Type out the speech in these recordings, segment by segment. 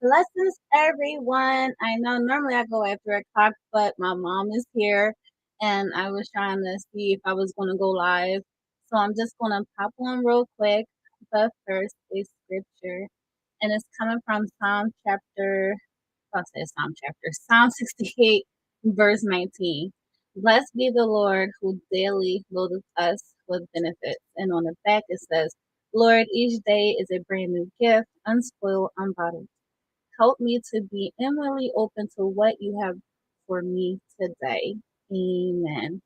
Blessings, everyone. I know normally I go at 3 o'clock, but my mom is here and I was trying to see if I was going to go live. So I'm just going to pop on real quick. But first, a scripture, and it's coming from Psalm 68, verse 19. Blessed be the Lord who daily loadeth us with benefits. And on the back it says, Lord, each day is a brand new gift, unspoiled, unbottled. Help me to be inwardly open to what you have for me today. Amen.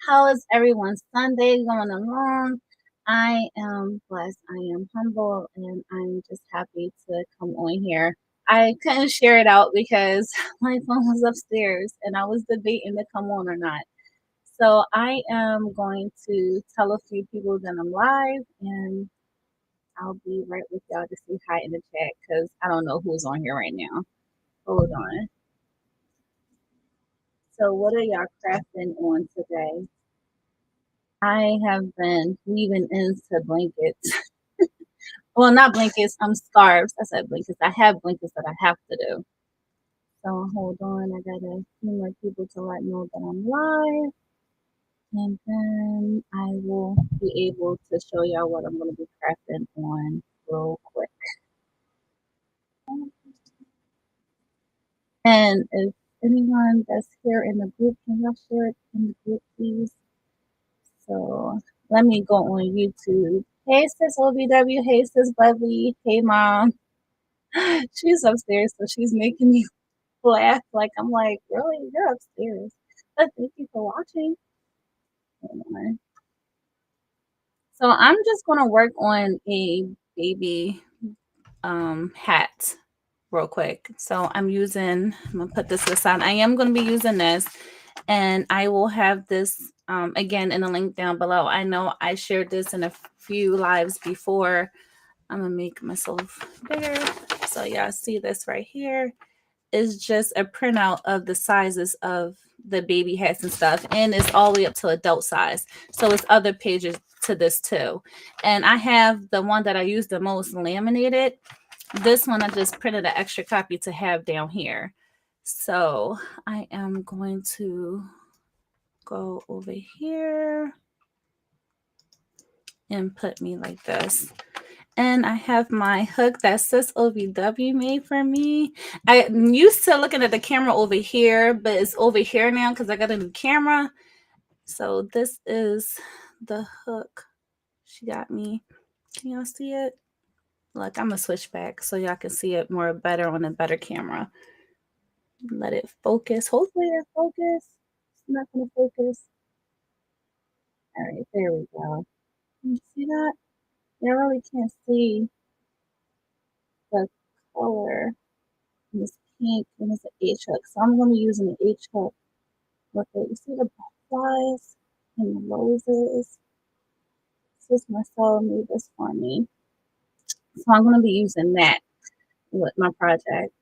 How is everyone's Sunday going along? I am blessed. I am humble, and I'm just happy to come on here. I couldn't share it out because my phone was upstairs and I was debating to come on or not. So I am going to tell a few people that I'm live, and I'll be right with y'all to say hi in the chat because I don't know who's on here right now. Hold on. So what are y'all crafting on today? I have been weaving into blankets. Well, not blankets, scarves. I said blankets. I have blankets that I have to do. So hold on. I got a few more people to let know that I'm live. And then I will be able to show y'all what I'm going to be crafting on real quick. And if anyone that's here in the group, can y'all share it in the group, please? So let me go on YouTube. Hey, sis OVW. Hey, sis Lovely. Hey, mom. She's upstairs, so she's making me laugh. Like, I'm like, really? You're upstairs. But thank you for watching. So I'm just going to work on a baby hat real quick. So I'm going to put this aside. I am going to be using this, and I will have this again in the link down below. I know I shared this in a few lives before. I'm going to make myself bigger. So y'all see this right here is just a printout of the sizes of the baby hats and stuff, and it's all the way up to adult size. So it's other pages to this too. And I have the one that I use the most laminated. This one I just printed an extra copy to have down here. So I am going to go over here and put me like this. And I have my hook that says OVW made for me. I'm used to looking at the camera over here, but it's over here now because I got a new camera. So this is the hook she got me. Can y'all see it? Look, I'm going to switch back so y'all can see it more better on a better camera. Let it focus. Hopefully it focus. It's not going to focus. All right, there we go. Can you see that? I really can't see the color. And it's pink and it's an H hook. So I'm going to be using an H hook with it. You see the butterflies and the roses? Sis Marcella made this for me. So I'm going to be using that with my project.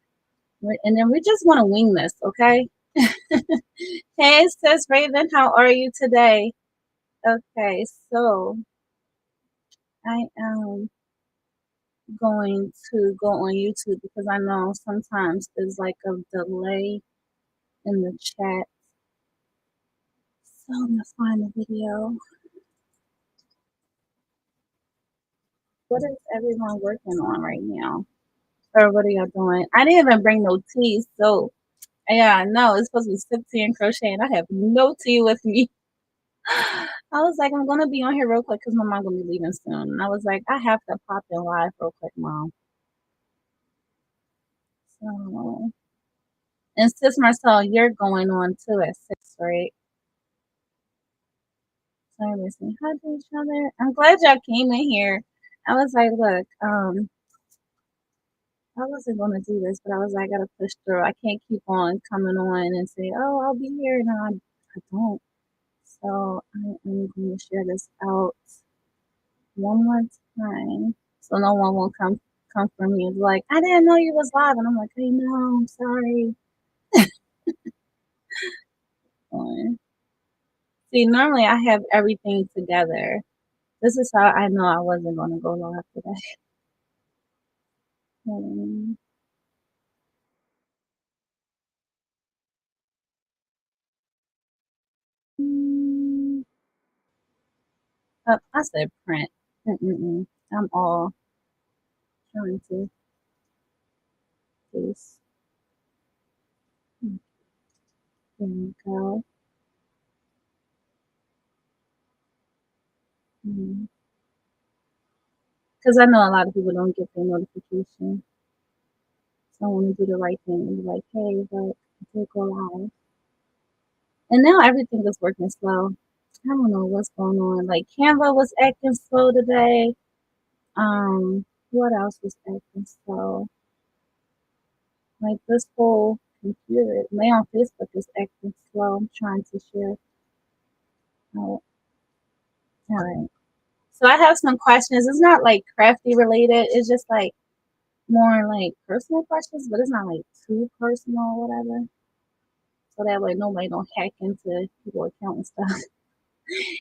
And then we just want to wing this, okay? Hey, sis Raven, how are you today? Okay, so I am going to go on YouTube because I know sometimes there's like a delay in the chat. So I'm going to find the video. What is everyone working on right now? Or what are y'all doing? I didn't even bring no tea, so yeah, I know it's supposed to be sip tea and crochet, and I have no tea with me. I was like, I'm gonna be on here real quick because my mom gonna be leaving soon. And I was like, I have to pop in live real quick, mom. So, and sis Marcel, you're going on too at 6, right? So we're saying hi to each other. I'm glad y'all came in here. I was like, look, I wasn't gonna do this, but I was like, I gotta push through. I can't keep on coming on and say, oh, I'll be here. No, I don't. So I am going to share this out one more time so no one will come for me and be like, I didn't know you was live. And I'm like, I know, I'm sorry. See, normally I have everything together. This is how I know I wasn't going to go live today. I said print. Mm-mm-mm. I'm all trying to please. There we go. Because I know a lot of people don't get their notification. So I want to do the right thing and be like, hey, but I did go live. And now everything is working slow. I don't know what's going on. Like Canva was acting slow today. What else was acting slow? Like this whole computer, my on Facebook is acting slow. I'm trying to share. Oh, all right. So I have some questions. It's not like crafty related. It's just like more like personal questions, but it's not like too personal or whatever. So that way nobody don't hack into your account and stuff.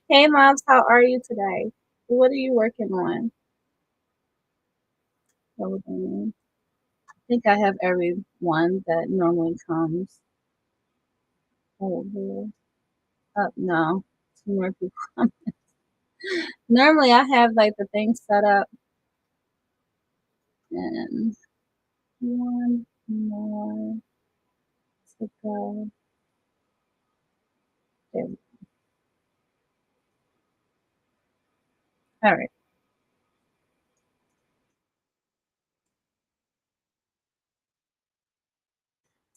Hey moms, how are you today? What are you working on? Hold on. I think I have everyone that normally comes over. Up no. Two more people. Normally I have like the thing set up and one more to go. There. All right.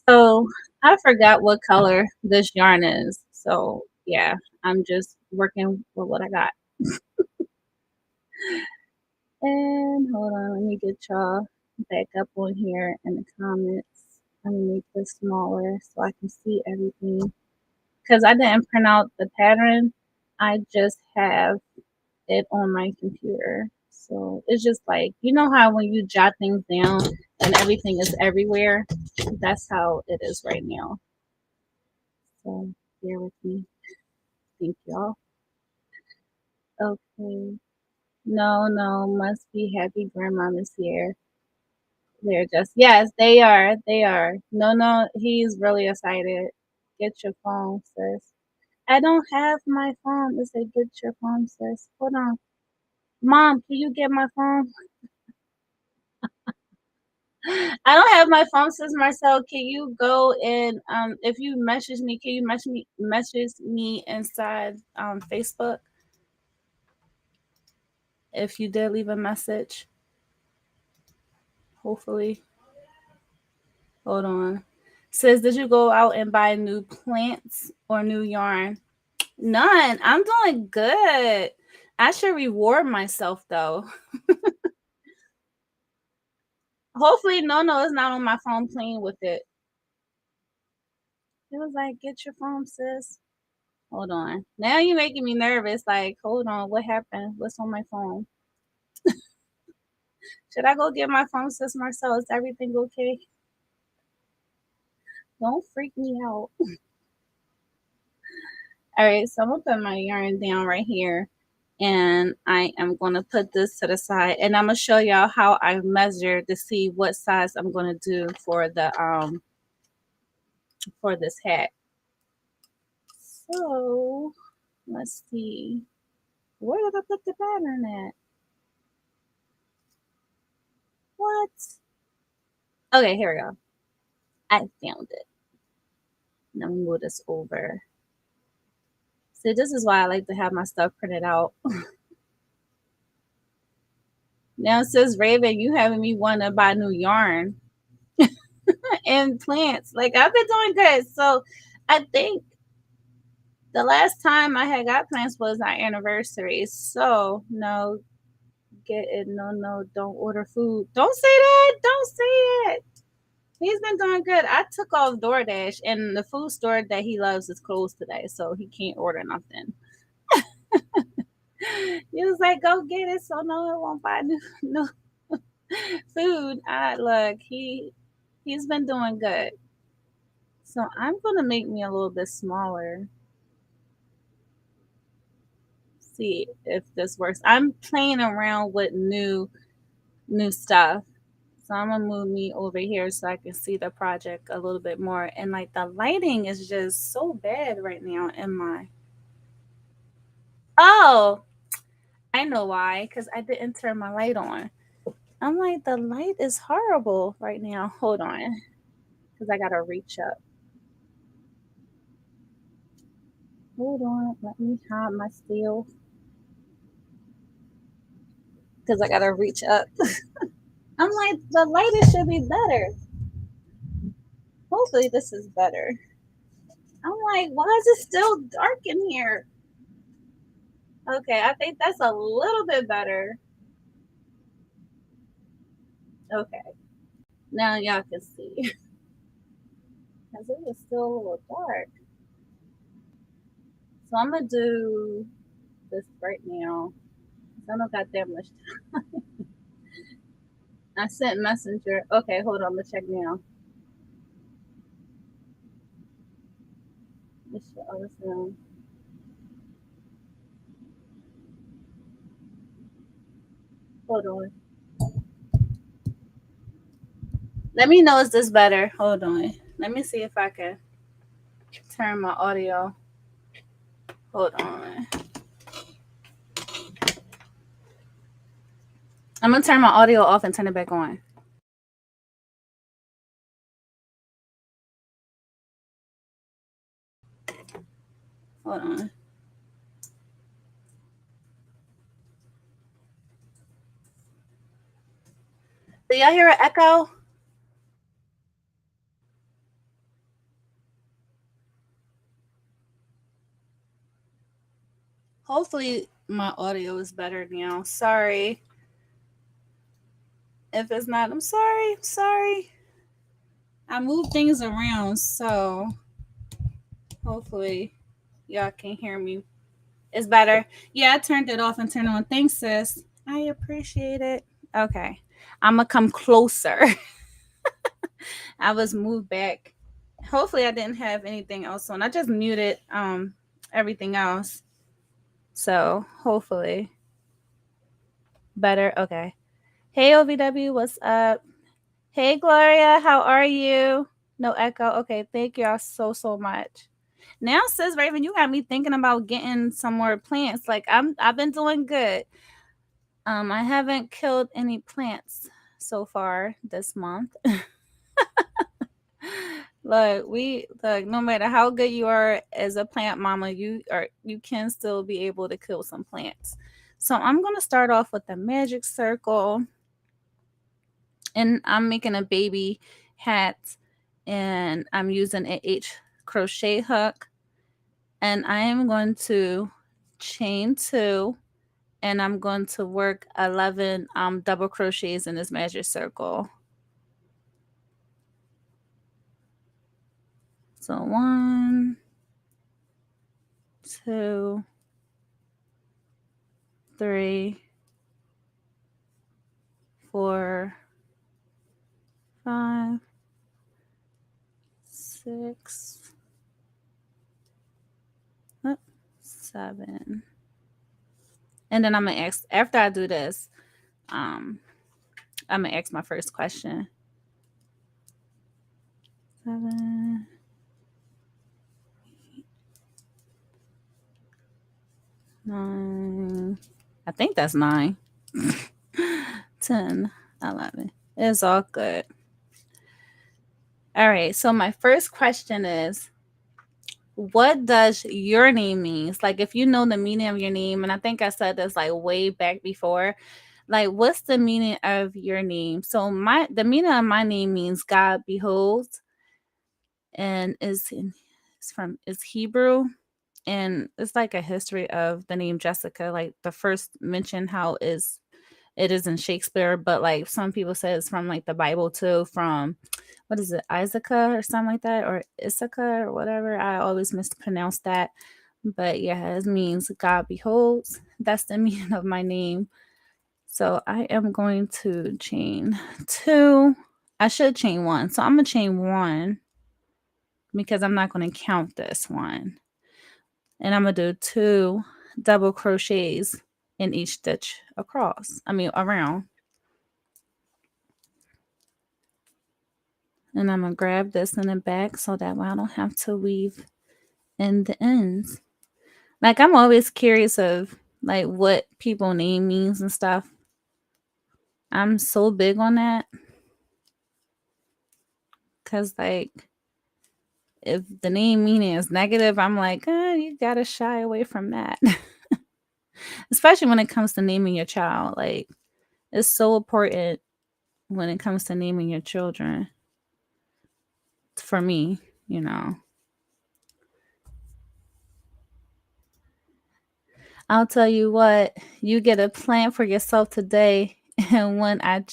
So I forgot what color this yarn is. So yeah, I'm just working with what I got. And hold on, let me get y'all back up on here in the comments. Let me make this smaller so I can see everything. Because I didn't print out the pattern. I just have it on my computer. So it's just like, you know how when you jot things down and everything is everywhere? That's how it is right now. So bear with me. Thank y'all. Okay. No, no, must be happy grandmama's here. They're just, yes, they are. They are. No, no, he's really excited. Get your phone, sis. I don't have my phone. It said, get your phone, sis. Hold on. Mom, can you get my phone? I don't have my phone, sis Marcel. Can you go and if you message me, can you message me inside Facebook if you did leave a message? Hopefully. Hold on. Says, did you go out and buy new plants or new yarn? None. I'm doing good. I should reward myself though. Hopefully, no is not on my phone playing with it. It was like, get your phone, sis. Hold on. Now you're making me nervous. Like, hold on. What happened? What's on my phone? Should I go get my phone, sis Marcel? Is everything okay? Don't freak me out. All right, so I'm gonna put my yarn down right here and I am gonna put this to the side and I'm gonna show y'all how I measure to see what size I'm gonna do for this hat. So let's see. Where did I put the pattern at? What? Okay, here we go. I found it. Let me move this over. See, this is why I like to have my stuff printed out. Now it says Raven, you having me want to buy new yarn and plants. Like I've been doing good. So I think the last time I had got plants was our anniversary. So no, get it. No, no, don't order food. Don't say that. Don't say it. He's been doing good. I took off DoorDash, and the food store that he loves is closed today, so he can't order nothing. He was like, "Go get it," so no, I won't buy no food. I look, he's been doing good. So I'm gonna make me a little bit smaller. See if this works. I'm playing around with new stuff. So I'm gonna move me over here so I can see the project a little bit more. And like the lighting is just so bad right now in my. Oh, I know why, because I didn't turn my light on. I'm like, the light is horrible right now. Hold on, because I gotta reach up. Hold on, let me hide my steel, because I gotta reach up. I'm like, the light should be better. Hopefully this is better. I'm like, why is it still dark in here? Okay, I think that's a little bit better. Okay, now y'all can see. Because it was still a little dark. So I'm going to do this right now. I don't got that much time. I sent messenger. Okay, hold on. Let's check now. Let's show all this now. Hold on. Let me know is this better. Hold on. Let me see if I can turn my audio. Hold on. I'm going to turn my audio off and turn it back on. Hold on. Do y'all hear an echo? Hopefully my audio is better now. Sorry. If it's not, I'm sorry. I'm sorry. I move things around, so hopefully y'all can hear me. It's better. Yeah, I turned it off and turned it on. Thanks, sis. I appreciate it. Okay. I'm gonna come closer. I was moved back. Hopefully I didn't have anything else on. I just muted everything else. So hopefully better. Okay. Hey OVW, what's up? Hey Gloria, how are you? No echo. Okay, thank y'all so much. Now, sis Raven, you got me thinking about getting some more plants. Like I've been doing good. I haven't killed any plants so far this month. Look, no matter how good you are as a plant mama, you can still be able to kill some plants. So I'm gonna start off with the magic circle, and I'm making a baby hat, and I'm using an H crochet hook, and I am going to chain 2, and I'm going to work 11 double crochets in this magic circle. So 1, 2, 3, 4, 5, 6, 7. And then I'm gonna ask, after I do this, I'm gonna ask my first question. 7, 9. I think that's 9. 10, 11. It's all good. All right. So my first question is, what does your name means? Like, if you know the meaning of your name, and I think I said this like way back before, like, what's the meaning of your name? So the meaning of my name means God beholds, and is Hebrew, and it's like a history of the name Jessica. Like the first mention how it is in Shakespeare, but like some people say it's from like the Bible too, from what is it, Isaac or something like that, or Issachar or whatever. I always mispronounce that. But yeah, it means God beholds. That's the meaning of my name. So I am going to chain 2. I should chain 1. So I'm going to chain 1 because I'm not going to count this one. And I'm going to do 2 double crochets in each stitch around. And I'm going to grab this in the back so that way I don't have to weave in the ends. Like, I'm always curious of like what people name means and stuff. I'm so big on that because, like, if the name meaning is negative, I'm like, you gotta shy away from that. Especially when it comes to naming your child. Like, it's so important when it comes to naming your children. For me, you know. I'll tell you what, you get a plan for yourself today. And when I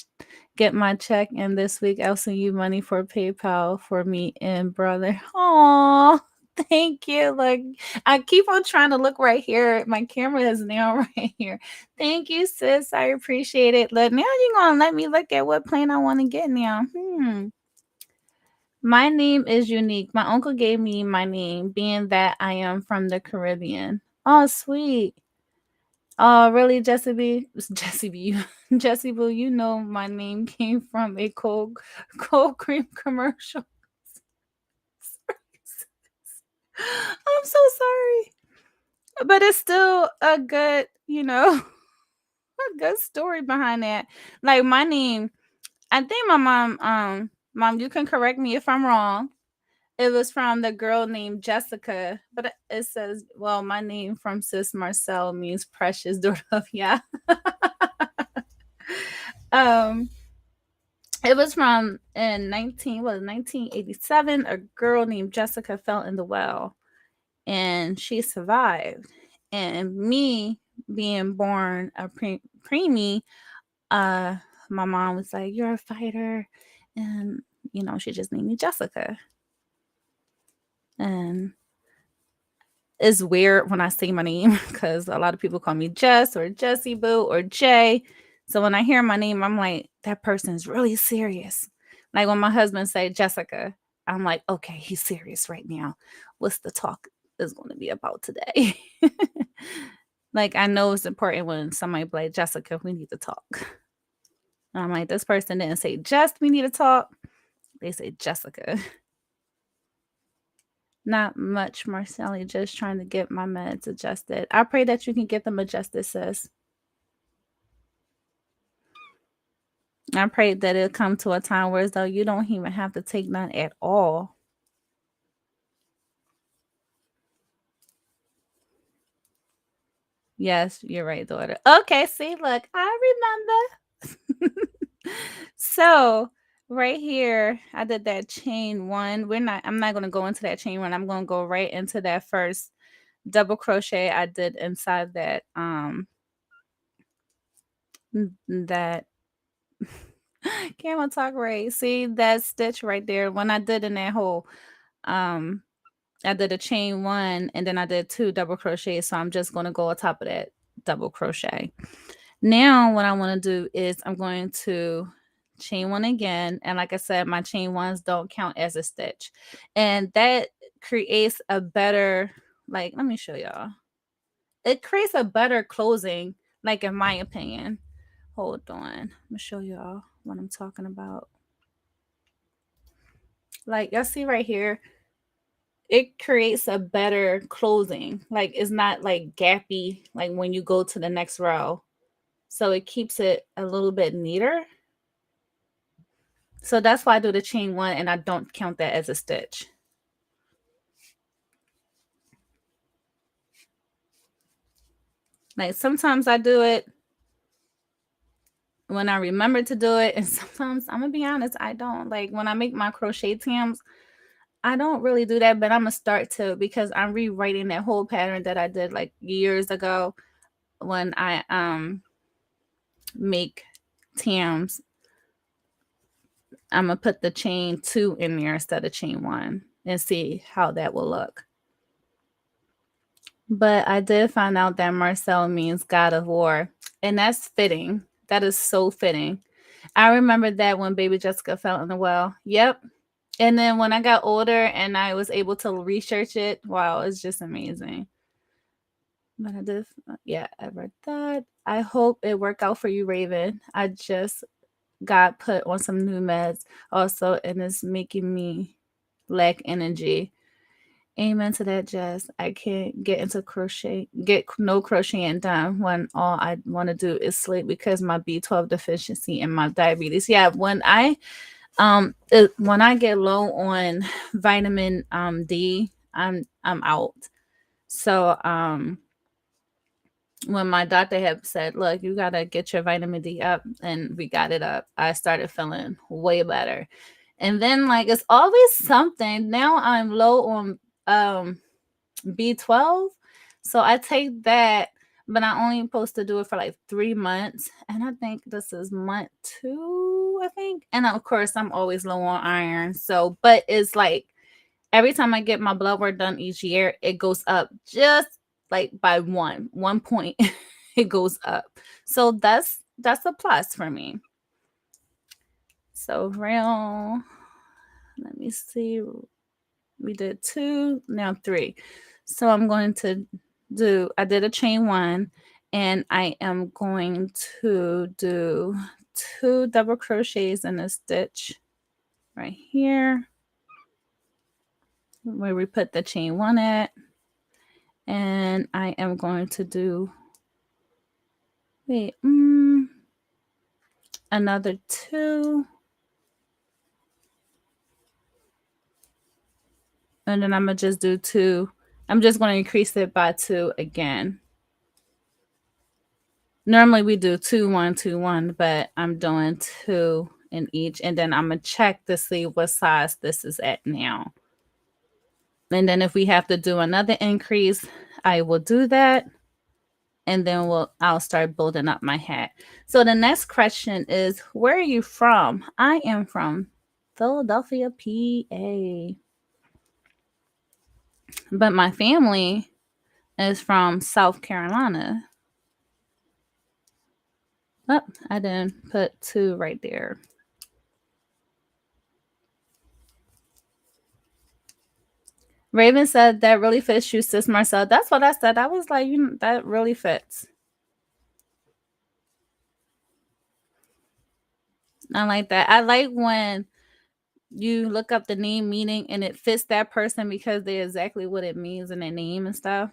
get my check in this week, I'll send you money for PayPal for me and brother. Aw, thank you. Like, I keep on trying to look right here. My camera is now right here. Thank you, sis. I appreciate it. Look, now you're going to let me look at what plan I want to get now. My name is unique. My uncle gave me my name, being that I am from the Caribbean. Oh, sweet. Oh, really, Jessie B? Jessie B. Jessie Boo, you know my name came from a cold cream commercial. I'm so sorry. But it's still a good, a good story behind that. Like my name, I think my mom, you can correct me if I'm wrong. It was from the girl named Jessica, but it says, well, my name from Sis Marcel means precious daughter of Yah. um, it was from in 1987. A girl named Jessica fell in the well, and she survived. And me being born a preemie, uh, my mom was like, "You're a fighter," and she just named me Jessica. And it's weird when I say my name because a lot of people call me Jess or Jessie Boo or Jay. So when I hear my name, I'm like, that person's really serious. Like when my husband say Jessica, I'm like, okay, he's serious right now. What's the talk is going to be about today? Like I know it's important when somebody be like, Jessica, we need to talk. And I'm like, this person didn't say Jess, we need to talk. They say Jessica. Not much, Marcelli. Just trying to get my meds adjusted. I pray that you can get them adjusted, sis. I pray that it'll come to a time where as though you don't even have to take none at all. Yes, you're right, daughter. Okay, see, look, I remember. So right here, I did that chain one. I'm not gonna go into that chain one. I'm gonna go right into that first double crochet I did inside that that camel talk right. See that stitch right there. When I did in that hole, I did a chain one and then I did 2 double crochets. So I'm just going to go on top of that double crochet. Now what I want to do is I'm going to chain one again. And like I said, my chain ones don't count as a stitch. And that creates a better, like, let me show y'all. It creates a better closing, like in my opinion. Hold on. I'm gonna show y'all what I'm talking about. Like y'all see right here, it creates a better closing. Like it's not like gappy like when you go to the next row. So it keeps it a little bit neater. So that's why I do the chain one and I don't count that as a stitch. Like sometimes I do it when I remember to do it, and sometimes I'm gonna be honest, I don't. Like when I make my crochet tams, I don't really do that, but I'm gonna start to because I'm rewriting that whole pattern that I did like years ago when I make tams. I'm gonna put the chain 2 in there instead of chain 1 and see how that will look. But I did find out that Marcel means God of War, and that's fitting. That is so fitting. I remember that when baby Jessica fell in the well. Yep. And then when I got older and I was able to research it, wow, it's just amazing. But I did, yeah, I read that. I hope it worked out for you, Raven. I just got put on some new meds also, and it's making me lack energy. Amen to that, Jess. I can't get no crocheting done when all I want to do is sleep because my B12 deficiency and my diabetes. Yeah, when I get low on vitamin D, I'm out. So when my doctor had said, "Look, you gotta get your vitamin D up," and we got it up, I started feeling way better. And then like it's always something. Now I'm low on B12, so I take that, but I only supposed to do it for like 3 months, and I think this is month 2, I think. And of course, I'm always low on iron. So, but it's like every time I get my blood work done each year, it goes up just like by one point. It goes up. So that's a plus for me. So real, let me see. We did 2, now 3. So I'm going to I did a chain 1, and I am going to do 2 double crochets in a stitch right here where we put the chain 1 at. And I am going to do, wait, another 2. And then I'm going to just do 2. I'm just going to increase it by 2 again. Normally we do 2, 1, 2, 1, but I'm doing 2 in each. And then I'm going to check to see what size this is at now. And then if we have to do another increase, I will do that. And then I'll start building up my hat. So the next question is, where are you from? I am from Philadelphia, PA. But my family is from South Carolina. Oh, I didn't put 2 right there. Raven said that really fits you, sis Marcel. That's what I said. I was like, that really fits. I like that. I like when you look up the name meaning and it fits that person because they're exactly what it means in their name and stuff.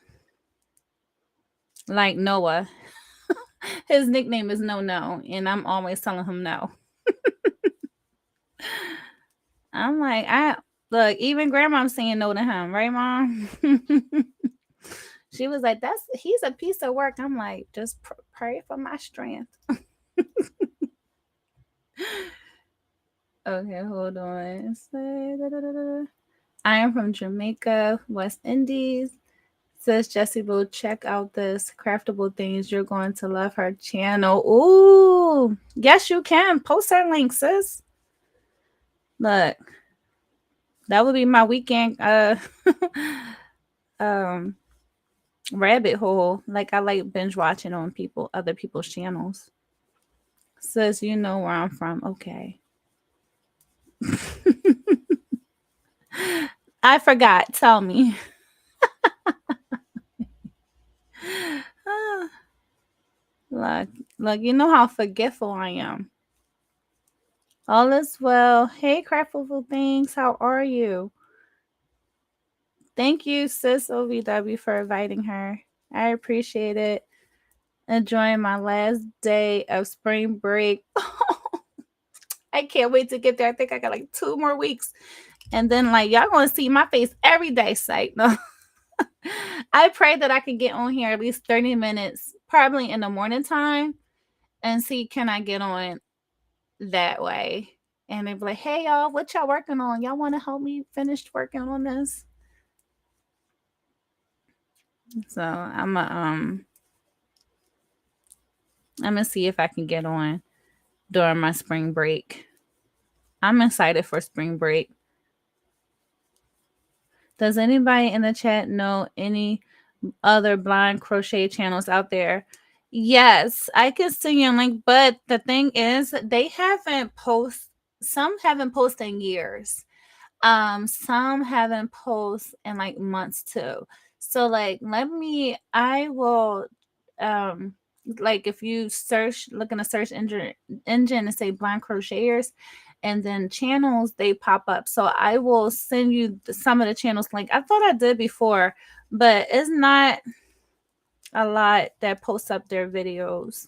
Like Noah. His nickname is No, and I'm always telling him no. I'm like, look, even grandma's saying no to him, right, Mom? She was like, he's a piece of work. I'm like, just pray for my strength. Okay, hold on. I am from Jamaica, West Indies. Says Jessie will check out this craftable things. You're going to love her channel. Ooh, yes, you can. Post her link, sis. Look, that would be my weekend rabbit hole. Like I like binge watching on other people's channels. Sis, you know where I'm from. Okay. I forgot. Tell me. Look, you know how forgetful I am. All is well. Hey, craftful things. How are you? Thank you, sis OVW, for inviting her. I appreciate it. Enjoying my last day of spring break. I can't wait to get there. I think I got like 2 more weeks. And then like y'all gonna see my face every day, psych. No. I pray that I can get on here at least 30 minutes, probably in the morning time, and see can I get on that way. And they'd be like, hey y'all, what y'all working on? Y'all want to help me finish working on this? So I'm gonna see if I can get on during my spring break. I'm excited for spring break. Does anybody in the chat know any other blind crochet channels out there? Yes, I can send you a link, but the thing is they haven't some haven't posted in years. Some haven't posted in like months too. So like I will like if you look in a search engine and say blind crocheters, and then channels, they pop up. So I will send you some of the channels link. I thought I did before, but it's not a lot that posts up their videos.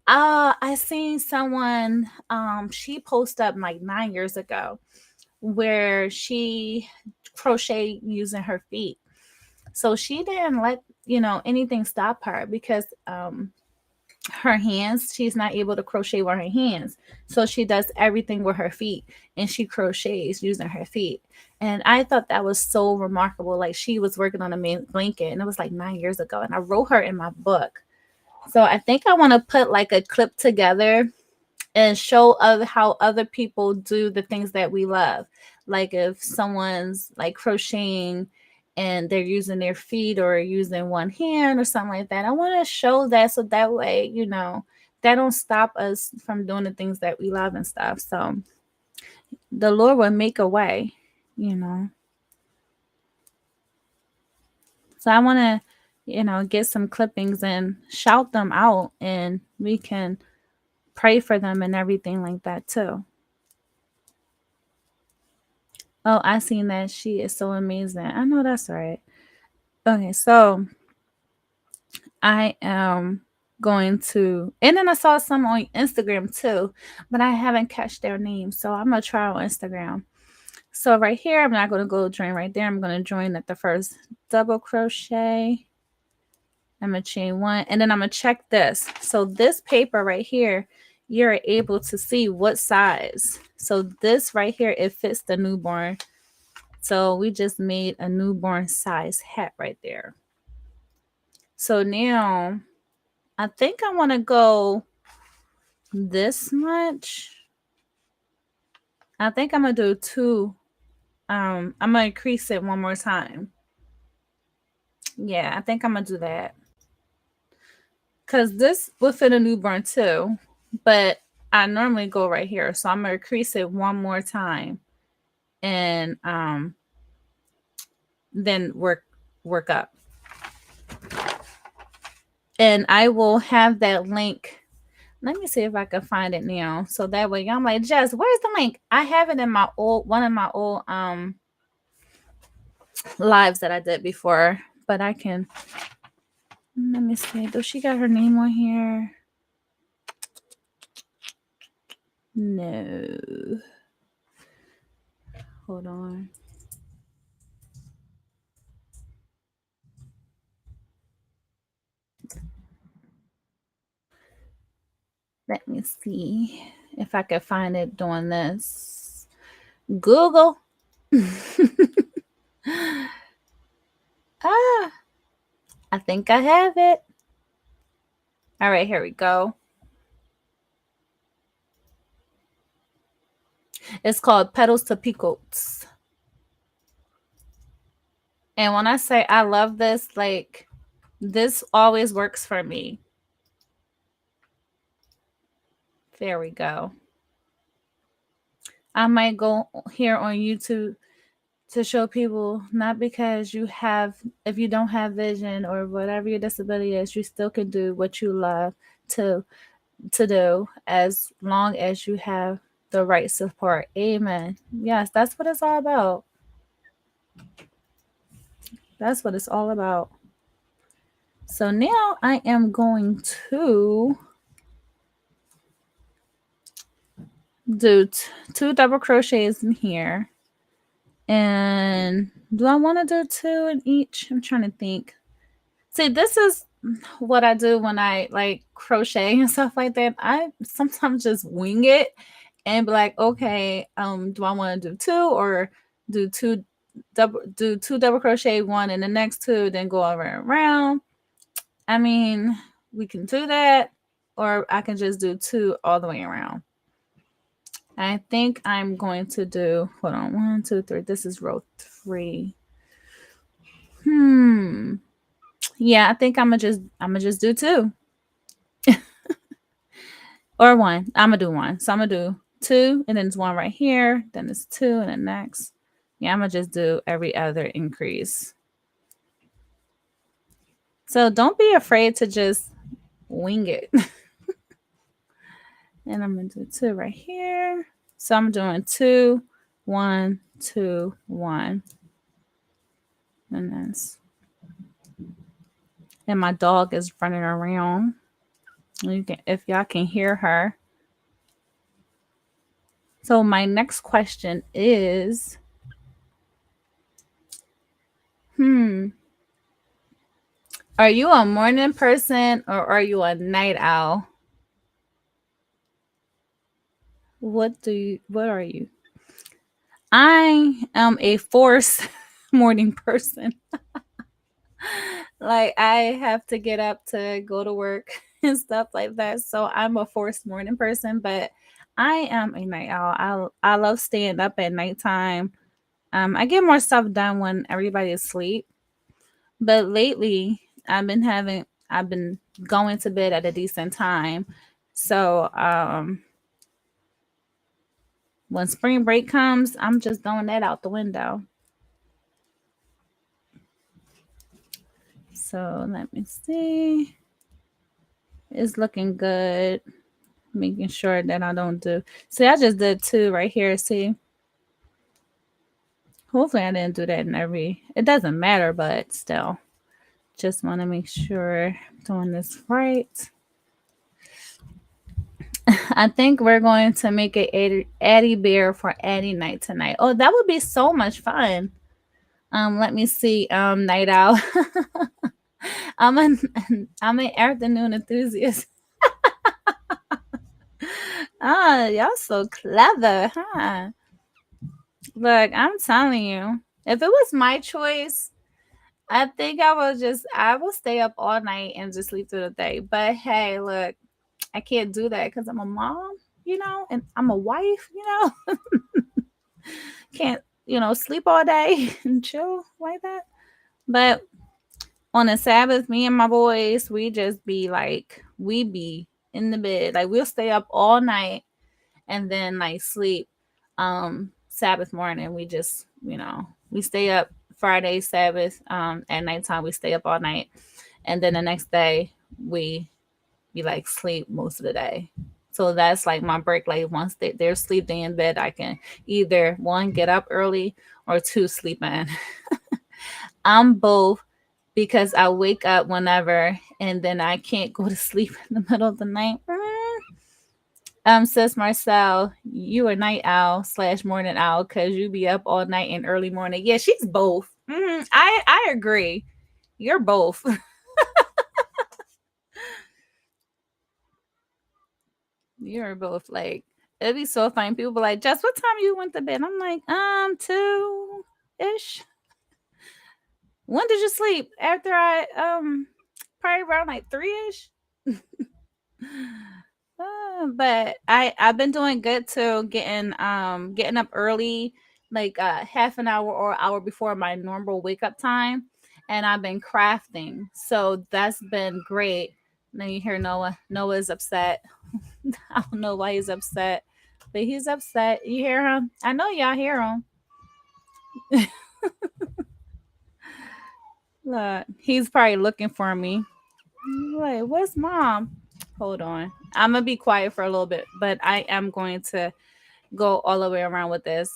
I seen someone, she posted up like 9 years ago where she crocheted using her feet. So she didn't let, anything stop her because her hands, she's not able to crochet with her hands. So she does everything with her feet, and she crochets using her feet. And I thought that was so remarkable. Like, she was working on a blanket, and it was like 9 years ago, and I wrote her in my book. So I think I want to put like a clip together and show how other people do the things that we love. Like if someone's like crocheting and they're using their feet or using one hand or something like that, I want to show that, so that way, that don't stop us from doing the things that we love and stuff. So the Lord will make a way, So I want to, get some clippings and shout them out, and we can pray for them and everything like that too. Oh, I seen that. She is so amazing. I know that's right. Okay, so I am going to, and then I saw some on Instagram too, but I haven't catched their name, so I'm gonna try on Instagram. So right here, I'm not gonna go join right there. I'm gonna join at the first double crochet. I'm gonna chain one, and then I'm gonna check this. So this paper right here, you're able to see what size. So this right here, it fits the newborn. So we just made a newborn size hat right there. So now I think I want to go this much. I think I'm going to do two. I'm going to increase it one more time. Yeah, I think I'm going to do that. Because this will fit a newborn too. But I normally go right here. So I'm going to increase it one more time. And then work up. And I will have that link. Let me see if I can find it now. So that way I'm like, Jess, where's the link? I have it in one of my old lives that I did before. But I can, let me see. Does she got her name on here? No. Hold on. Let me see if I can find it doing this. Google. I think I have it. All right, here we go. It's called Petals to Peacoats. And when I say I love this, like, this always works for me. There we go. I might go here on YouTube to show people, not because if you don't have vision or whatever your disability is, you still can do what you love to do, as long as you have the right support. Amen. Yes, that's what it's all about. That's what it's all about. So now I am going to do two double crochets in here. And do I want to do two in each? I'm trying to think. See, this is what I do when I like crochet and stuff like that. I sometimes just wing it and be like, okay, do I want to do two, or do two double crochet, one in the next two, then go over and around? I mean, we can do that, or I can just do two all the way around. I think I'm going to do, hold on, 1, 2, 3. This is row 3. Yeah, I think I'm gonna just do two. Or one. I'm gonna do one. So I'm gonna do two, and then it's one right here, then it's two, and then next. Yeah, I'm gonna just do every other increase. So don't be afraid to just wing it. And I'm gonna do two right here. So I'm doing 2, 1, 2, 1. And my dog is running around. You can, if y'all can hear her. So my next question is, are you a morning person or are you a night owl? What are you? I am a forced morning person. Like I have to get up to go to work and stuff like that. So I'm a forced morning person, but I am a night owl. I love staying up at nighttime. I get more stuff done when everybody is asleep. But lately, I've been going to bed at a decent time. So when spring break comes, I'm just throwing that out the window. So let me see. It's looking good. Making sure that I don't do. See, I just did 2 right here. See, hopefully I didn't do that in every. It doesn't matter, but still, just want to make sure I'm doing this right. I think we're going to make a Addie Bear for Addie night tonight. Oh, that would be so much fun. Let me see. Night owl. I'm an I'm an afternoon enthusiast. Ah, y'all so clever, huh? Look, I'm telling you, if it was my choice, I think I will stay up all night and just sleep through the day. But hey, look, I can't do that because I'm a mom, and I'm a wife, can't, sleep all day and chill like that. But on a Sabbath, me and my boys, we be in the bed. Like we'll stay up all night and then like sleep. Sabbath morning, we just, we stay up Friday, Sabbath, at nighttime, we stay up all night. And then the next day we be like sleep most of the day. So that's like my break. Like once they're sleeping in bed, I can either one get up early or two sleep in. I'm both because I wake up whenever and then I can't go to sleep in the middle of the night. Says Marcel, you a night owl / morning owl because you be up all night and early morning. Yeah, she's both. I agree. You're both. You're both like it'd be so funny. People be like, Jess, what time you went to bed? I'm like, 2-ish. When did you sleep? After I probably around like 3-ish. But I've been doing good too, getting up early, like half an hour or hour before my normal wake up time, and I've been crafting, so that's been great. Then you hear Noah. Noah's upset. I don't know why he's upset, but he's upset. You hear him? I know y'all hear him. Look, he's probably looking for me. Wait, where's mom? Hold on. I'm gonna be quiet for a little bit, but I am going to go all the way around with this.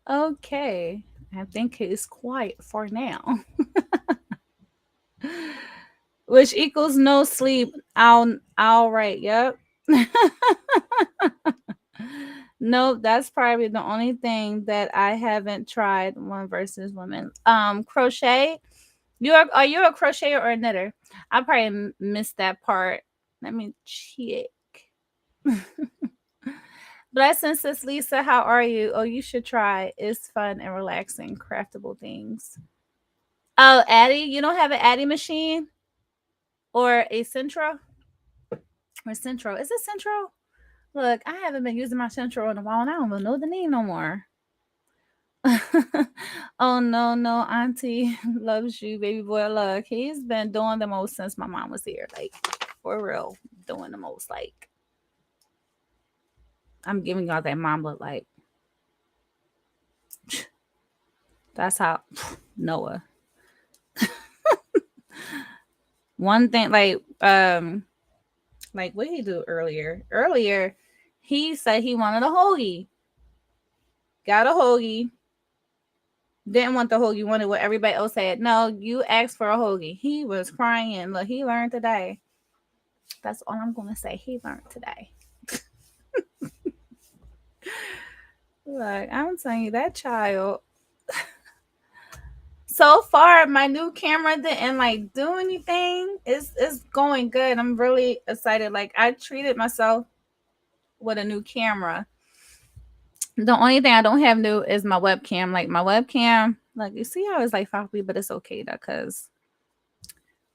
Okay. I think it's quiet for now. Which equals no sleep. I'll right. Yep. Nope, that's probably the only thing that I haven't tried one versus women. Crochet. Are you a crocheter or a knitter? I probably missed that part. Let me check. Blessings, sis Lisa. How are you? Oh, you should try. It's fun and relaxing, craftable things. Oh, Addie, you don't have an Addie machine or a Centro or Centro? Is it Centro? Look, I haven't been using my Centro in a while, and I don't even know the name no more. Oh no, no, Auntie loves you, baby boy. Look, he's been doing the most since my mom was here. Like, for real, doing the most. Like, I'm giving y'all that mom look like. That's how Noah. One thing, like what did he do earlier? Earlier, he said he wanted a hoagie. Got a hoagie. Didn't want the hoagie. Wanted what everybody else said. No, you asked for a hoagie. He was crying. Look, he learned today. That's all I'm gonna say. He learned today. Look, I'm telling you, that child. So far, my new camera didn't like do anything. It's going good. I'm really excited. Like I treated myself with a new camera. The only thing I don't have new is my webcam. Like my webcam, like you see how it's like floppy, but it's okay though, because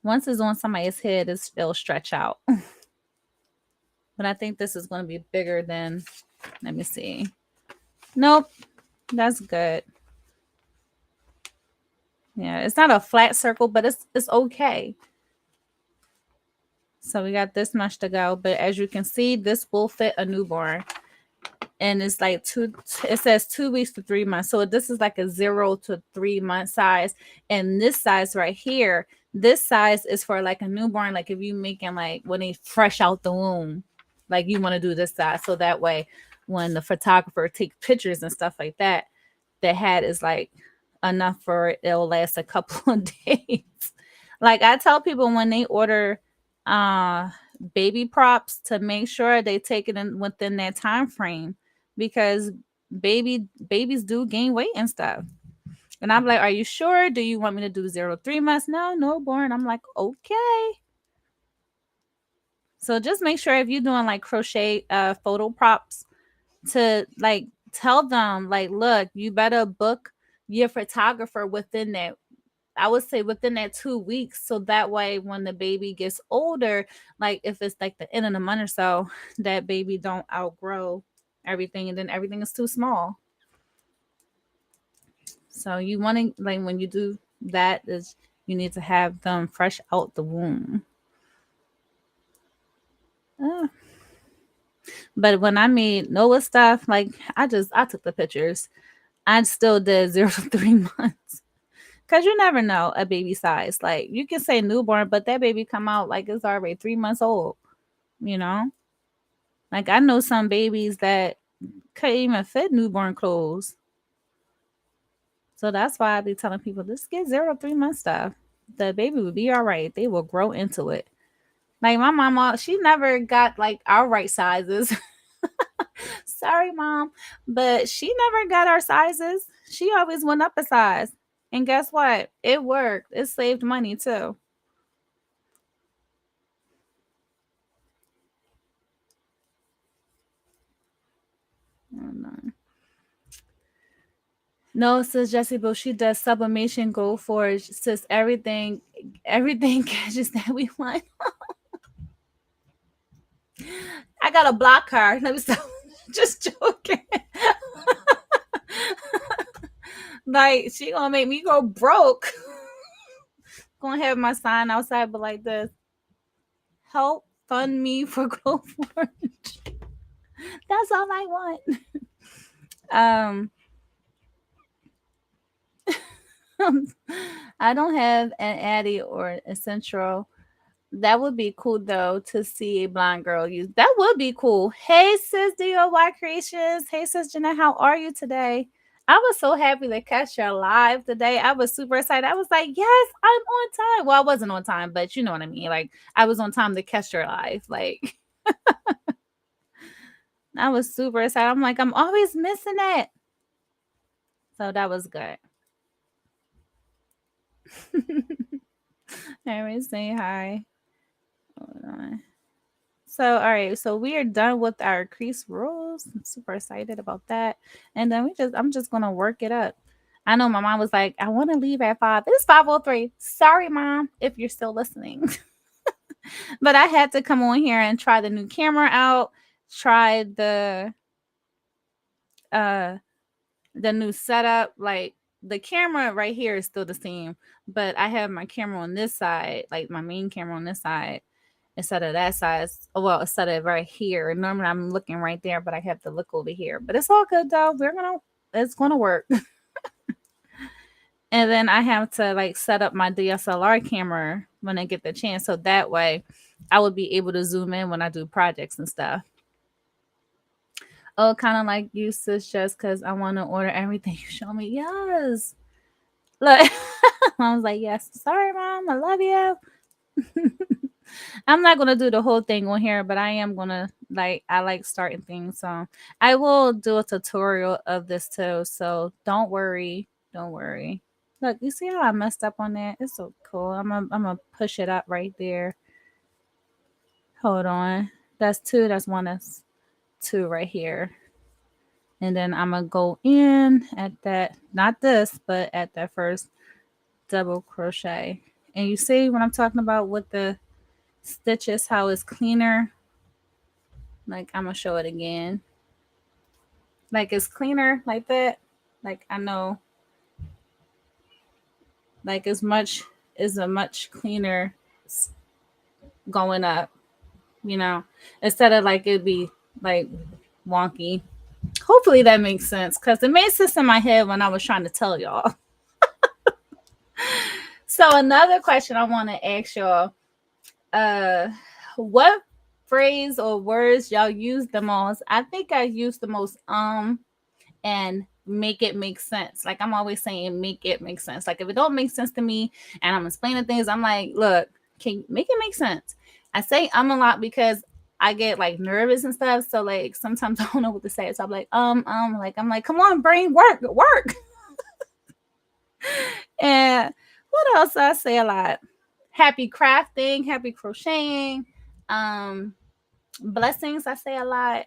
once it's on somebody's head, it'll stretch out. But I think this is going to be bigger than. Let me see. Nope, that's good. Yeah, it's not a flat circle, but it's okay. So we got this much to go, but as you can see, this will fit a newborn. And it's like it says 2 weeks to 3 months. So this is like a 0 to 3 month size. And this size right here, this size is for like a newborn. Like if you making like when they fresh out the womb, like you want to do this size. So that way when the photographer takes pictures and stuff like that, the hat is like enough for it'll last a couple of days. Like I tell people when they order baby props to make sure they take it in within that time frame, because babies do gain weight and stuff. And I'm like, are you sure? Do you want me to do 0 to 3 months? No born. I'm like, okay. So just make sure if you're doing like crochet photo props to like tell them like, look, you better book your photographer within that. I would say within that 2 weeks. So that way when the baby gets older, like if it's like the end of the month or so, that baby don't outgrow everything and then everything is too small. So you want to like when you do that is you need to have them fresh out the womb. Uh, but when I made Noah stuff, like I took the pictures. I still did 0 to 3 months. Cause you never know a baby size. Like you can say newborn, but that baby come out like it's already 3 months old. You know, like I know some babies that couldn't even fit newborn clothes. So that's why I be telling people just get 0 to 3 month stuff. The baby will be all right. They will grow into it. Like my mama, she never got like our right sizes. Sorry, mom, but she never got our sizes. She always went up a size. And guess what? It worked. It saved money too. No, says Jessie, but she does sublimation go for it. Says everything catches that we want. I got a block card. Let me stop. Just joking. Like she gonna make me go broke. Gonna have my sign outside, but like this. Help fund me for Growth Orange. That's all I want. Um, I don't have an Addy or a Central. That would be cool though to see a blind girl use. That would be cool. Hey sis DOY Creations. Hey sis Jenna, how are you today? I was so happy to catch your live today. I was super excited. I was like, yes, I'm on time. Well, I wasn't on time, but you know what I mean. Like I was on time to catch your live. Like I was super excited. I'm like, I'm always missing it. So that was good. Everyone say hi. Hold on. So, all right. So we are done with our crease rolls. I'm super excited about that. And then I'm just gonna work it up. I know my mom was like, I want to leave at 5. It's 5:03. Sorry, mom, if you're still listening. But I had to come on here and try the new camera out. Try the the new setup, like the camera right here is still the same, but I have my camera on this side, like my main camera on this side instead of that side. Well, instead of right here. Normally I'm looking right there, but I have to look over here. But it's all good though. It's gonna work. And then I have to like set up my DSLR camera when I get the chance, so that way I would be able to zoom in when I do projects and stuff. Oh, kind of like you, sis, just because I want to order everything you show me. Yes. Look, I was like, yes. Sorry, mom. I love you. I'm not gonna do the whole thing on here, but I am gonna I like starting things, so I will do a tutorial of this too. So don't worry, don't worry. Look, you see how I messed up on that? It's so cool. I'm gonna push it up right there. Hold on, that's two. That's one. That's two right here. And then I'm gonna go in at that, not this, but at that first double crochet. And you see what I'm talking about with the stitches, how it's cleaner. Like I'm gonna show it again. Like it's cleaner like that. Like I know, like as much is a much cleaner going up, you know, instead of like it'd be like wonky. Hopefully that makes sense because it made sense in my head when I was trying to tell y'all. So another question I want to ask y'all, uh, what phrase or words y'all use the most? I think I use the most and make it make sense. Like I'm always saying make it make sense. Like if it don't make sense to me and I'm explaining things, I'm like, look, can you make it make sense? I say a lot because I get like nervous and stuff. So like sometimes I don't know what to say. So I'm like, like I'm like, come on, brain, work. And what else I say a lot? Happy crafting, happy crocheting, um, blessings. I say a lot.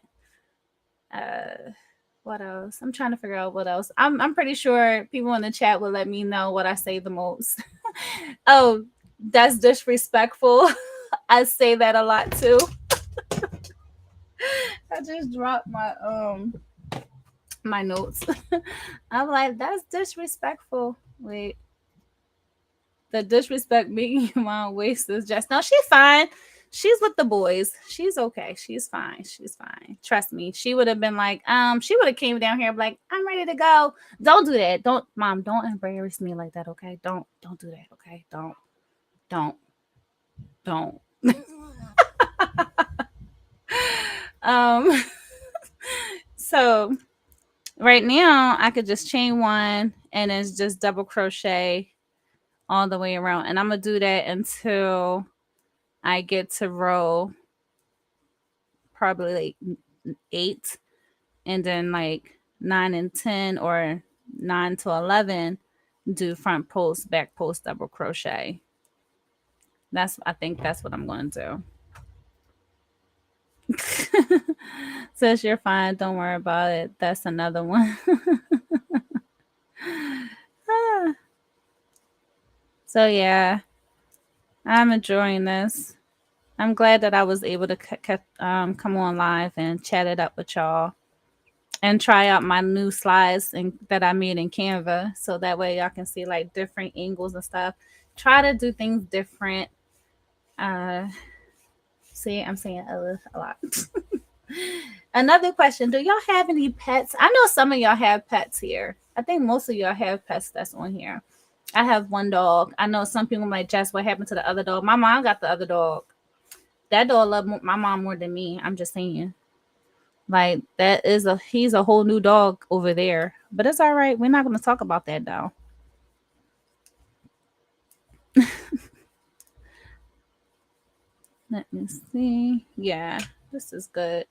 What else? I'm trying to figure out what else. I'm pretty sure people in the chat will let me know what I say the most. Oh, that's disrespectful. I say that a lot too. I just dropped my notes. I'm like, that's disrespectful. Wait. The disrespect making you want to waste this just no, she's fine. She's with the boys. She's okay. She's fine. She's fine. Trust me. She would have been like, she would have came down here like, I'm ready to go. Don't do that. Don't embarrass me like that, okay? Don't do that, okay? Don't. um so right now I could just chain one and it's just double crochet all the way around. And I'm gonna do that until I get to row probably like 8 and then like 9 and 10 or 9 to 11 do front post, back post, double crochet. I think that's what I'm going to do. Says you're fine. Don't worry about it. That's another one. So yeah, I'm enjoying this. I'm glad that I was able to come on live and chat it up with y'all and try out my new slides that I made in Canva. So that way y'all can see like different angles and stuff. Try to do things different. See, I'm saying a lot. Another question. Do y'all have any pets? I know some of y'all have pets here. I think most of y'all have pets that's on here. I have one dog. I know some people might just what happened to the other dog. My mom got the other dog. That dog loved my mom more than me. I'm just saying. Like he's a whole new dog over there. But it's all right. We're not going to talk about that though. Let me see. Yeah, this is good.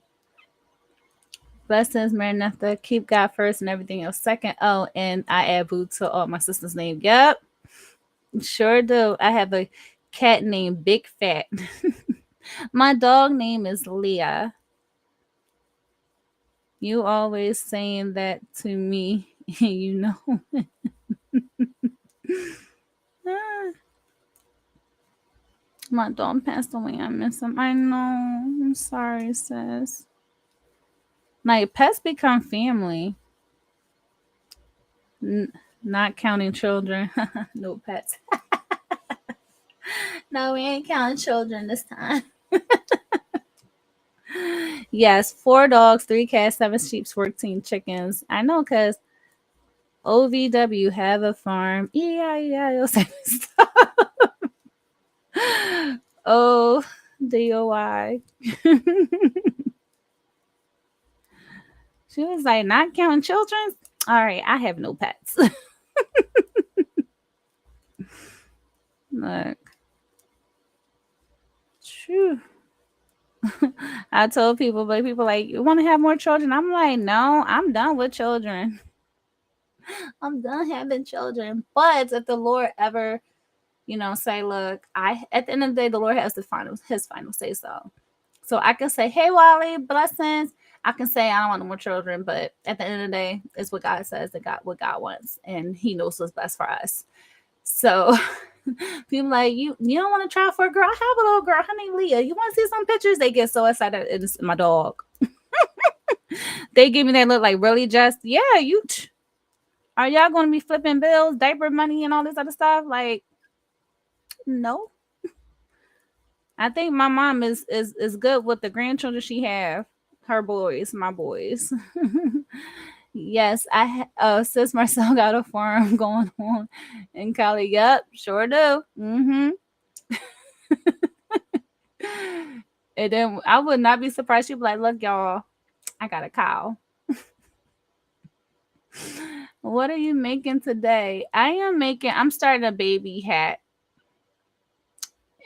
Blessings, Maranatha. Keep God first and everything else second. Oh, and I add boo to my sister's name. Yep. Sure do. I have a cat named Big Fat. My dog name is Leah. You always saying that to me, you know. My dog passed away. I miss him. I know. I'm sorry, sis. Like pets become family. Not counting children. No pets. No, we ain't counting children this time. Yes, 4 dogs, 3 cats, 7 sheep, 14 chickens. I know, cause OVW have a farm. E-I-E-I-O. Oh, DOI. She was like, not counting children. All right, I have no pets. Look, true. I told people, but people like, you want to have more children? I'm like, no, I'm done with children. I'm done having children. But if the Lord ever, say, look, at the end of the day, the Lord has his final say so. So I can say, hey, Wally, blessings. I can say I don't want no more children, but at the end of the day, it's what God says, what God wants, and He knows what's best for us. So people like, you don't want to try for a girl? I have a little girl. Her name Leah. You want to see some pictures? They get so excited. It's my dog. They give me that look like, really, just, yeah, are y'all going to be flipping bills, diaper money, and all this other stuff? Like, no. I think my mom is good with the grandchildren she have. Her boys, my boys. Yes, sis Marcel got a farm going on in Cali. Yep, sure do. Mm-hmm. And then I would not be surprised. She'd be like, look, y'all, I got a cow. What are you making today? I'm starting a baby hat.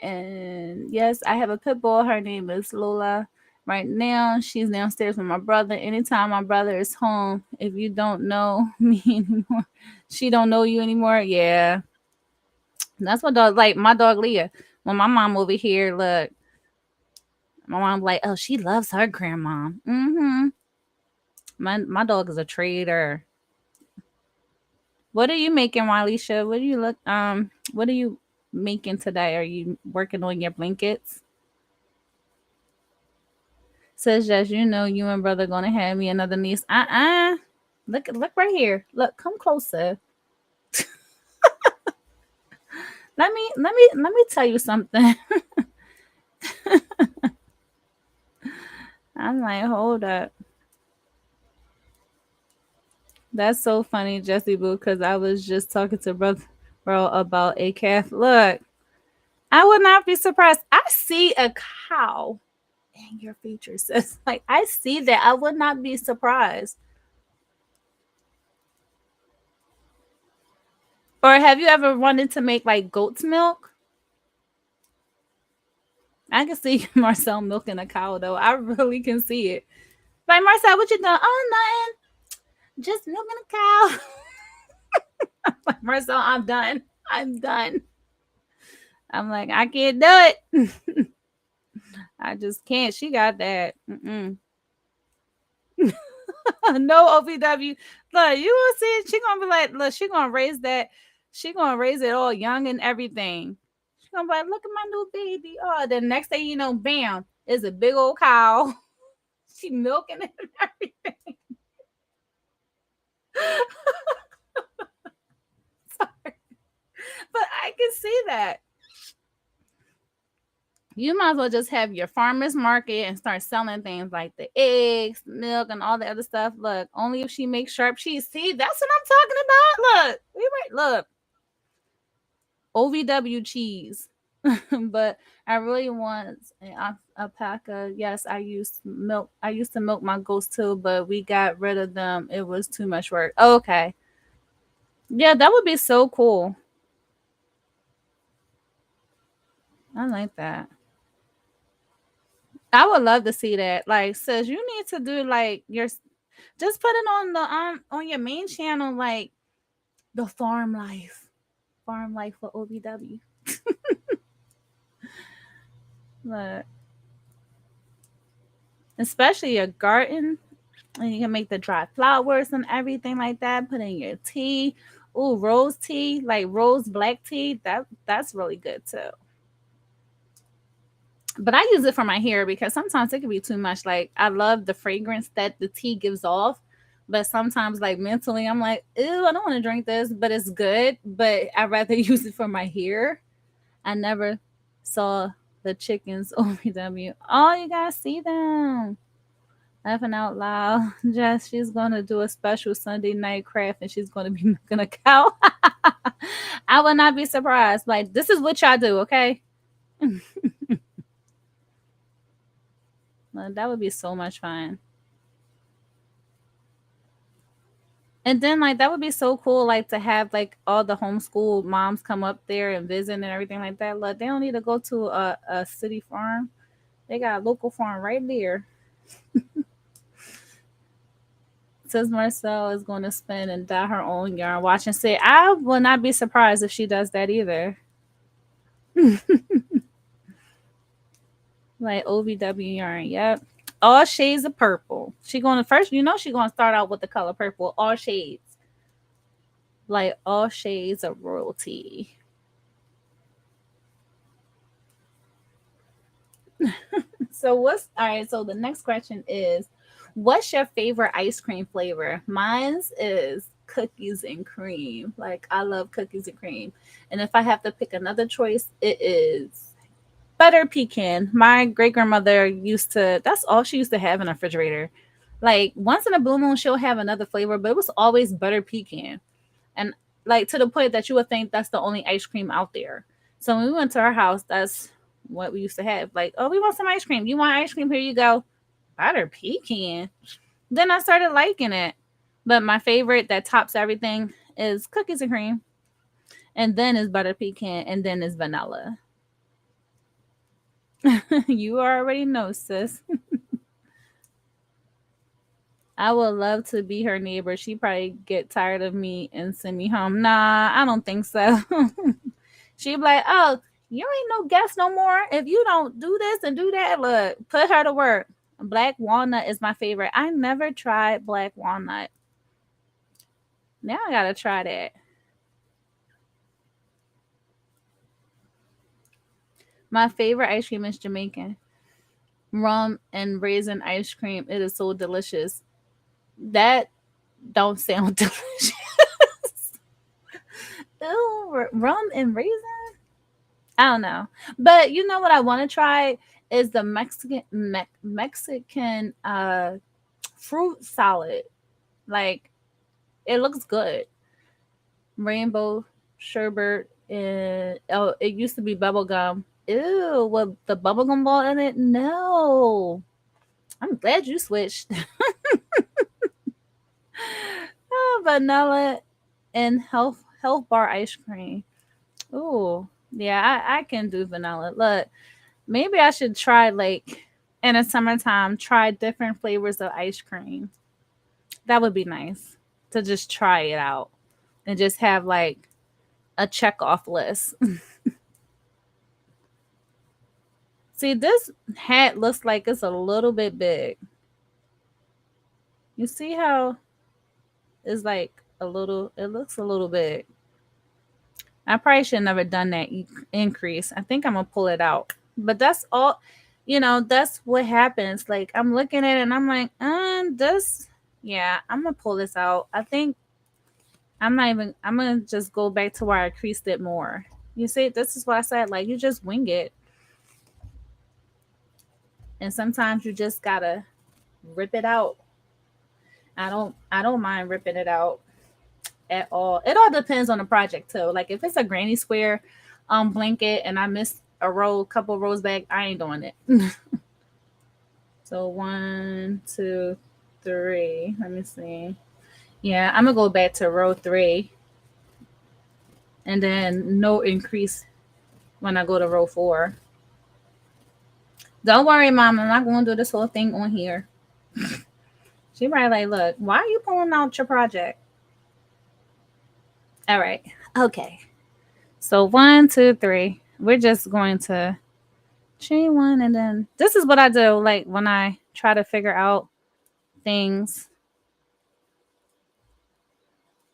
And yes, I have a pit bull. Her name is Lola. Right now, she's downstairs with my brother. Anytime my brother is home, if you don't know me anymore, she don't know you anymore. Yeah, that's what dog like. My dog Leah. When my mom over here, look, my mom like, oh, she loves her grandma. Mm-hmm. My dog is a trader. What are you making, Walisha? What are you making today? Are you working on your blankets? Says yes, you and brother gonna have me another niece. Look right here. Look, come closer. Let me tell you something. I'm like, hold up. That's so funny, Jesse Boo, because I was just talking to brother bro about a calf. Look, I would not be surprised. I see a cow in your features. It's like I see that. I would not be surprised. Or have you ever wanted to make like goat's milk? I can see Marcel milking a cow though. I really can see it. Like Marcel, what you doing? Oh, nothing. Just milking a cow. Like Marcel, I'm done. I'm done. I'm like, I can't do it. I just can't. She got that. Mm-mm. No OVW. Look, you gonna see it. She gonna be like, look, she gonna raise that. She gonna raise it all young and everything. She gonna be like, look at my new baby. Oh, the next thing you know, bam, is a big old cow. She milking it and everything. Sorry. But I can see that. You might as well just have your farmer's market and start selling things like the eggs, milk, and all the other stuff. Look, only if she makes sharp cheese. See, that's what I'm talking about. Look, look, OVW cheese. But I really want an alpaca. Yes, I used milk. I used to milk my goats too, but we got rid of them. It was too much work. Okay. Yeah, that would be so cool. I like that. I would love to see that. Like, says you need to do like your, just put it on the on your main channel, like the farm life for OVW. Look, especially your garden, and you can make the dry flowers and everything like that. Put in your tea. Ooh, rose tea, like rose black tea. That's really good too. But I use it for my hair because sometimes it can be too much. Like I love the fragrance that the tea gives off, But sometimes, like mentally, I'm like, ew, I don't want to drink this, but it's good. But I'd rather use it for my hair. I never saw the chickens OVW. Oh, you guys see them. Laughing out loud. Jess, she's going to do a special Sunday night craft and she's going to be milking a cow. I would not be surprised. Like, this is what y'all do, okay? That would be so much fun. And then like that would be so cool, like to have like all the homeschool moms come up there and visit and everything like that. Look, they don't need to go to a city farm. They got a local farm right there. Says Marcel is going to spin and dye her own yarn. Watch and say, I will not be surprised if she does that either. Like OVW yarn, yep. All shades of purple. She going to first, she going to start out with the color purple. All shades. Like all shades of royalty. So what's all right? So the next question is, what's your favorite ice cream flavor? Mine's is cookies and cream. Like I love cookies and cream. And if I have to pick another choice, it is butter pecan. My great grandmother used to. That's all she used to have in the refrigerator. Like once in a blue moon, she'll have another flavor, but it was always butter pecan. And like to the point that you would think that's the only ice cream out there. So when we went to her house, that's what we used to have. Like, oh, we want some ice cream. You want ice cream? Here you go. Butter pecan. Then I started liking it. But my favorite that tops everything is cookies and cream. And then is butter pecan. And then is vanilla. You already know, sis. I would love to be her neighbor. She probably get tired of me and send me home. Nah, I don't think so. She'd be like, oh, you ain't no guest no more. If you don't do this and do that, look, put her to work. Black walnut is my favorite. I never tried black walnut. Now I gotta try that. My favorite ice cream is Jamaican. Rum and raisin ice cream. It is so delicious. That don't sound delicious. Ew, rum and raisin? I don't know. But you know what I want to try is the Mexican fruit salad. Like it looks good. Rainbow sherbet and oh, it used to be bubble gum. Ew, with the bubblegum ball in it? No. I'm glad you switched. Oh, vanilla and health bar ice cream. Ooh, yeah, I can do vanilla. Look, maybe I should try like in the summertime, try different flavors of ice cream. That would be nice to just try it out and just have like a check off list. See, this hat looks like it's a little bit big. You see how it's like it looks a little big. I probably should have never done that increase. I think I'm gonna pull it out. But that's all, that's what happens. Like I'm looking at it and I'm like, this, yeah, I'm gonna pull this out. I think I'm gonna just go back to where I creased it more. You see, this is what I said, like you just wing it. And sometimes you just gotta rip it out. I don't mind ripping it out at all. It all depends on the project too. Like if it's a granny square blanket and I missed a couple rows back, I ain't doing it. So 1, 2, 3. Let me see. Yeah, I'm gonna go back to row 3. And then no increase when I go to row 4. Don't worry, Mom. I'm not going to do this whole thing on here. She probably like, look, why are you pulling out your project? All right. Okay. So 1, 2, 3. We're just going to chain 1 and then this is what I do like when I try to figure out things.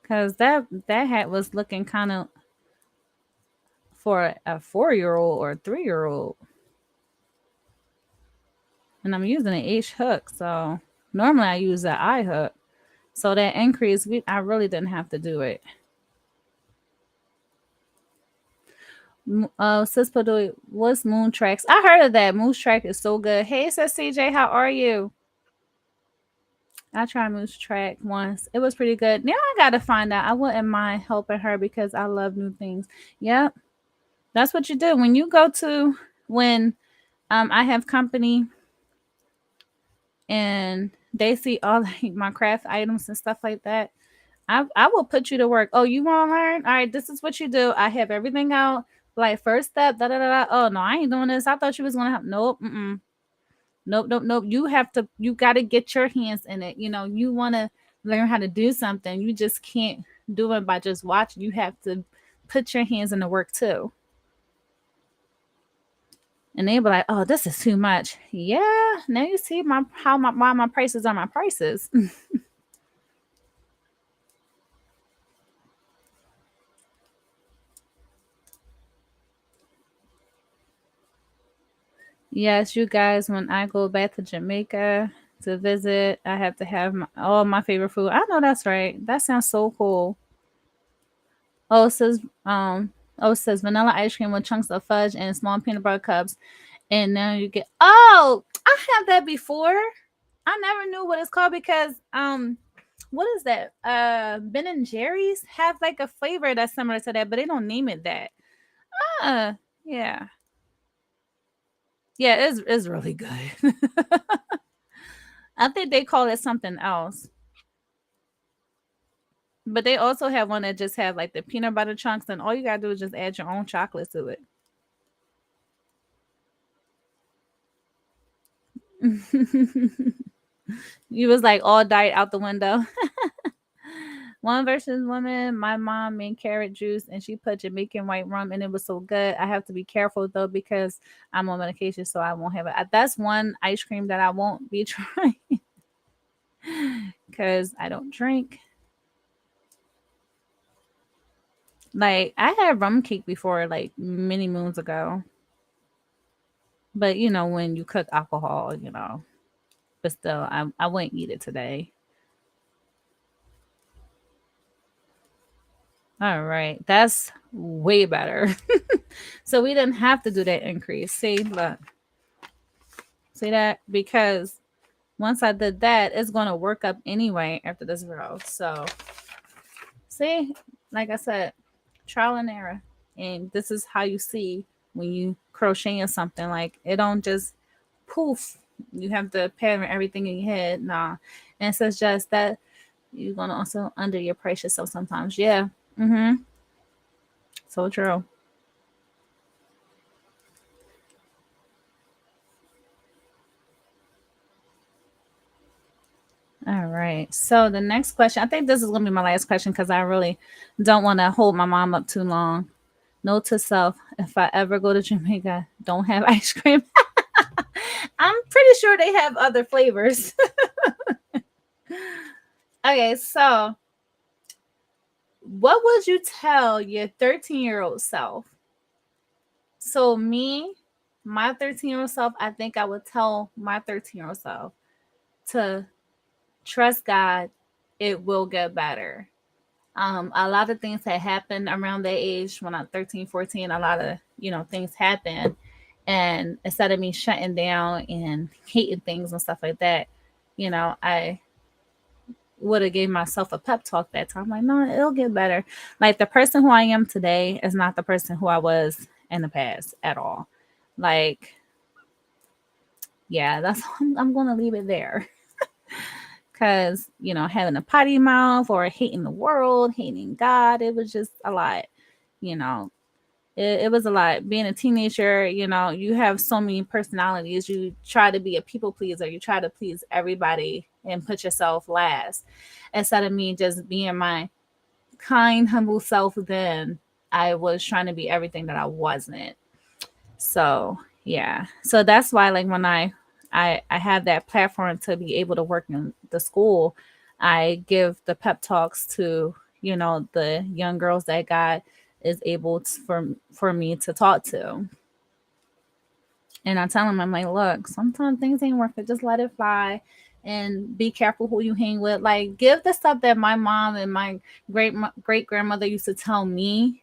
Because that hat was looking kind of for a 4-year-old or a 3-year-old. And I'm using an H hook. So normally I use an I hook. So that increase, I really didn't have to do it. Sis Padoi, what's Moon Tracks? I heard of that. Moon Track is so good. Hey, sis CJ, how are you? I tried Moose Track once. It was pretty good. Now I gotta find out. I wouldn't mind helping her because I love new things. Yep. That's what you do. When you go to when I have company and they see all like my craft items and stuff like that, I will put you to work. Oh, you wanna learn? All right, this is what you do. I have everything out. Like first step, da da da da. Oh no, I ain't doing this. I thought you was gonna have nope. Mm-mm. Nope, nope, nope. You got to get your hands in it. You want to learn how to do something. You just can't do it by just watching. You have to put your hands in the work too. And they be like, "Oh, this is too much." Yeah, now you see why my prices are my prices. Yes, you guys. When I go back to Jamaica to visit, I have to have all my favorite food. I know that's right. That sounds so cool. Oh, it says it says vanilla ice cream with chunks of fudge and small peanut butter cups. And now you get I have that before. I never knew what it's called because what is that? Ben and Jerry's have like a flavor that's similar to that, but they don't name it that. Uh yeah. Yeah, it's really good. I think they call it something else. But they also have one that just have like the peanut butter chunks, and all you gotta do is just add your own chocolate to it. You was like all diet out the window. One versus woman, my mom made carrot juice and she put Jamaican white rum and it was so good. I have to be careful though because I'm on medication, so I won't have it. That's one ice cream that I won't be trying because I don't drink. Like I had rum cake before, like many moons ago. But when you cook alcohol, but still, I wouldn't eat it today. All right, that's way better. So we didn't have to do that increase. See, look, see that because once I did that, it's gonna work up anyway after this row. So see, like I said, trial and error, and this is how you see when you crocheting something. Like it don't just poof. You have to pattern everything in your head. Nah, and so it's just that you're gonna also under your price yourself sometimes. Yeah. Mm-hmm. So true. All right. So the next question, I think this is gonna be my last question because I really don't want to hold my mom up too long. Note to self: if I ever go to Jamaica, don't have ice cream. I'm pretty sure they have other flavors. Okay, so what would you tell your 13-year-old self? So me, my 13-year-old self, I think I would tell my 13-year-old self to trust God, it will get better. A lot of things had happened around that age when I'm 13, 14. A lot of, things happen. And instead of me shutting down and hating things and stuff like that, I would have gave myself a pep talk that time. Like, no, it'll get better. Like the person who I am today is not the person who I was in the past at all. Like, yeah, that's I'm gonna leave it there. Cause having a potty mouth or hating the world, hating God, it was just a lot. You know, it was a lot. Being a teenager, you have so many personalities. You try to be a people pleaser. You try to please everybody and put yourself last. Instead of me just being my kind, humble self, then I was trying to be everything that I wasn't. So yeah. So that's why like when I have that platform to be able to work in the school, I give the pep talks to, the young girls that God is able to, for me to talk to. And I tell them, I'm like, look, sometimes things ain't worth it. Just let it fly and be careful who you hang with. Like, give the stuff that my mom and my great grandmother used to tell me,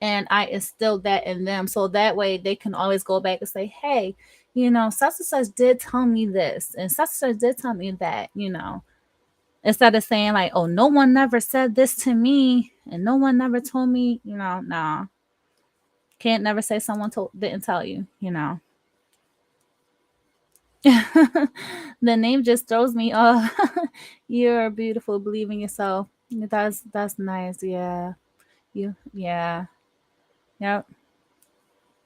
and I instilled that in them. So that way they can always go back and say, hey, such and such did tell me this, and such and such did tell me that. Instead of saying like, oh, no one never said this to me, and no one never told me, no, can't never say someone didn't tell you. The name just throws me off. You're beautiful. Believe in yourself. That's nice. Yeah. Yeah. Yep.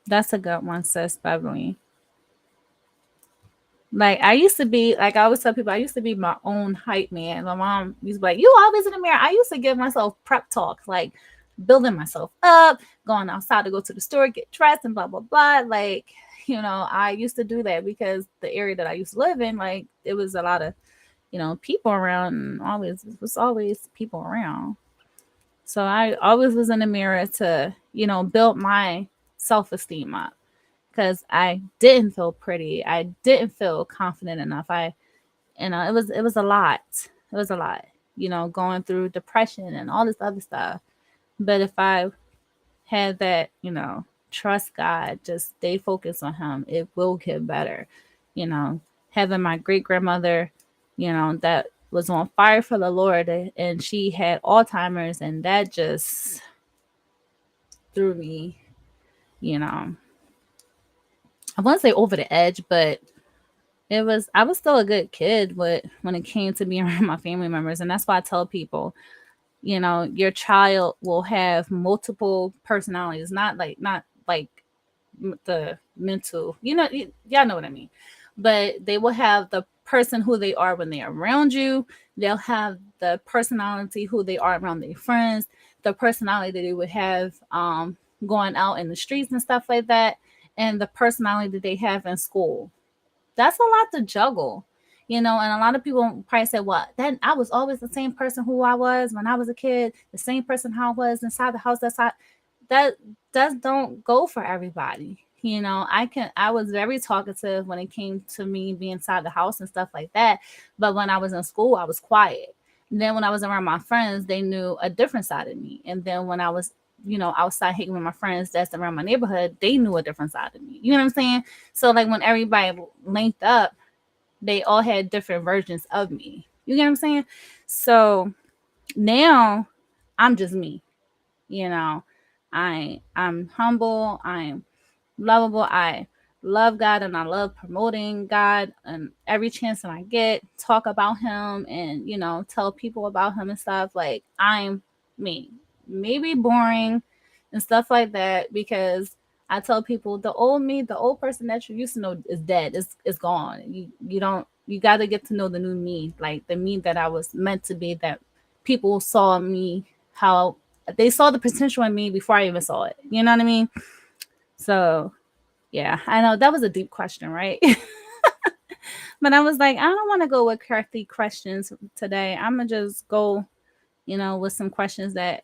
That's a good one, sis, Beverly. Like, I used to be, like, I always tell people, I used to be my own hype man. My mom used to be like, you always in the mirror. I used to give myself prep talk, like building myself up, going outside to go to the store, get dressed, and blah, blah, blah. Like, I used to do that because the area that I used to live in, like, it was a lot of, people around, and it was always people around. So I always was in the mirror to, build my self esteem up because I didn't feel pretty. I didn't feel confident enough. It was a lot. It was a lot, going through depression and all this other stuff. But if I had that, trust God, just stay focused on Him, it will get better. Having my great grandmother, that was on fire for the Lord, and she had Alzheimer's, and that just threw me, you know, I wouldn't say over the edge, but I was still a good kid when it came to being around my family members. And that's why I tell people, your child will have multiple personalities, not like the mental, y'all know what I mean. But they will have the person who they are when they're around you. They'll have the personality who they are around their friends, the personality that they would have going out in the streets and stuff like that, and the personality that they have in school. That's a lot to juggle. And a lot of people probably say, well, then I was always the same person who I was when I was a kid, the same person how I was inside the house. That don't go for everybody. I was very talkative when it came to me being inside the house and stuff like that. But when I was in school, I was quiet. And then when I was around my friends, they knew a different side of me. And then when I was, outside hanging with my friends that's around my neighborhood, they knew a different side of me. You know what I'm saying? So like when everybody linked up, they all had different versions of me. You get what I'm saying? So now I'm just me. You know, I'm humble, I'm lovable, I love God, and I love promoting God, and every chance that I get, talk about him, and tell people about him and stuff. Like, I'm me. Maybe boring and stuff like that, because I tell people the old me, the old person that you used to know is dead. It's gone. You got to get to know the new me, like the me that I was meant to be, that people saw me, how they saw the potential in me before I even saw it. You know what I mean? So, yeah, I know that was a deep question, right? But I was like, I don't want to go with crafty questions today. I'm going to just go, with some questions that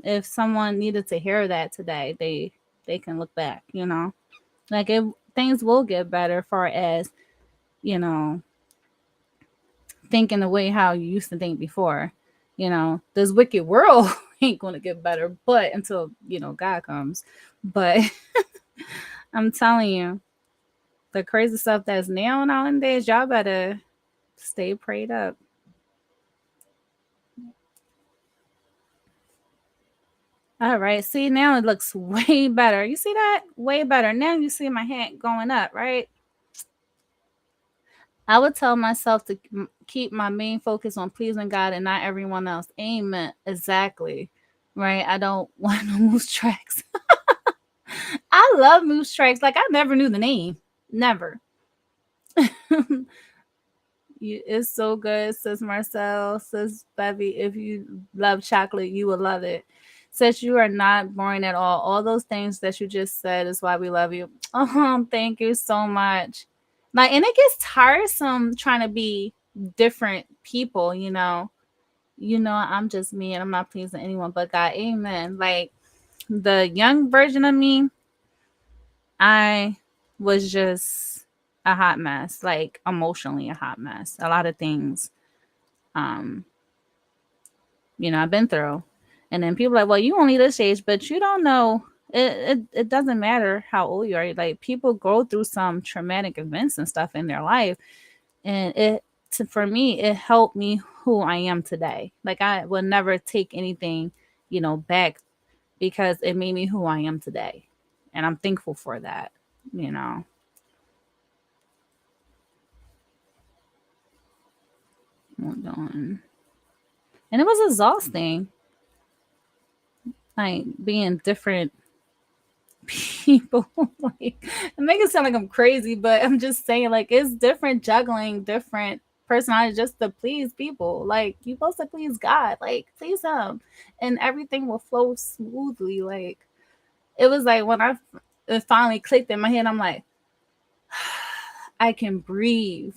if someone needed to hear that today, they can look back. Like, things will get better far as, you know, thinking the way how you used to think before. This wicked world ain't going to get better, but until, God comes. But I'm telling you, the crazy stuff that's now nowadays, y'all better stay prayed up. All right. See, now it looks way better. You see that? Way better. Now you see my hand going up, right? I would tell myself to keep my main focus on pleasing God and not everyone else. Amen. Exactly. Right. I don't want no moose tracks. I love moose tracks. Like, I never knew the name. Never. It's so good, says Marcel, says Bevy. If you love chocolate, you will love it. Says you are not boring at all. All those things that you just said is why we love you. Oh, thank you so much. Like, and it gets tiresome trying to be different people, I'm just me and I'm not pleasing anyone but God. Amen. Like, the young version of me, I was just a hot mess, like emotionally a hot mess. A lot of things, um, I've been through. And then people are like, well, you only this age, but you don't know. It doesn't matter how old you are. Like people go through some traumatic events and stuff in their life, and for me, it helped me who I am today. Like I will never take anything, back because it made me who I am today, and I'm thankful for that. You know, hold on. And it was exhausting, like being different people. Like it makes it sound like I'm crazy, but I'm just saying, like, it's different juggling different personalities just to please people. Like you're supposed to please God, like please him, and everything will flow smoothly. Like it was like when it finally clicked in my head, I'm like, I can breathe.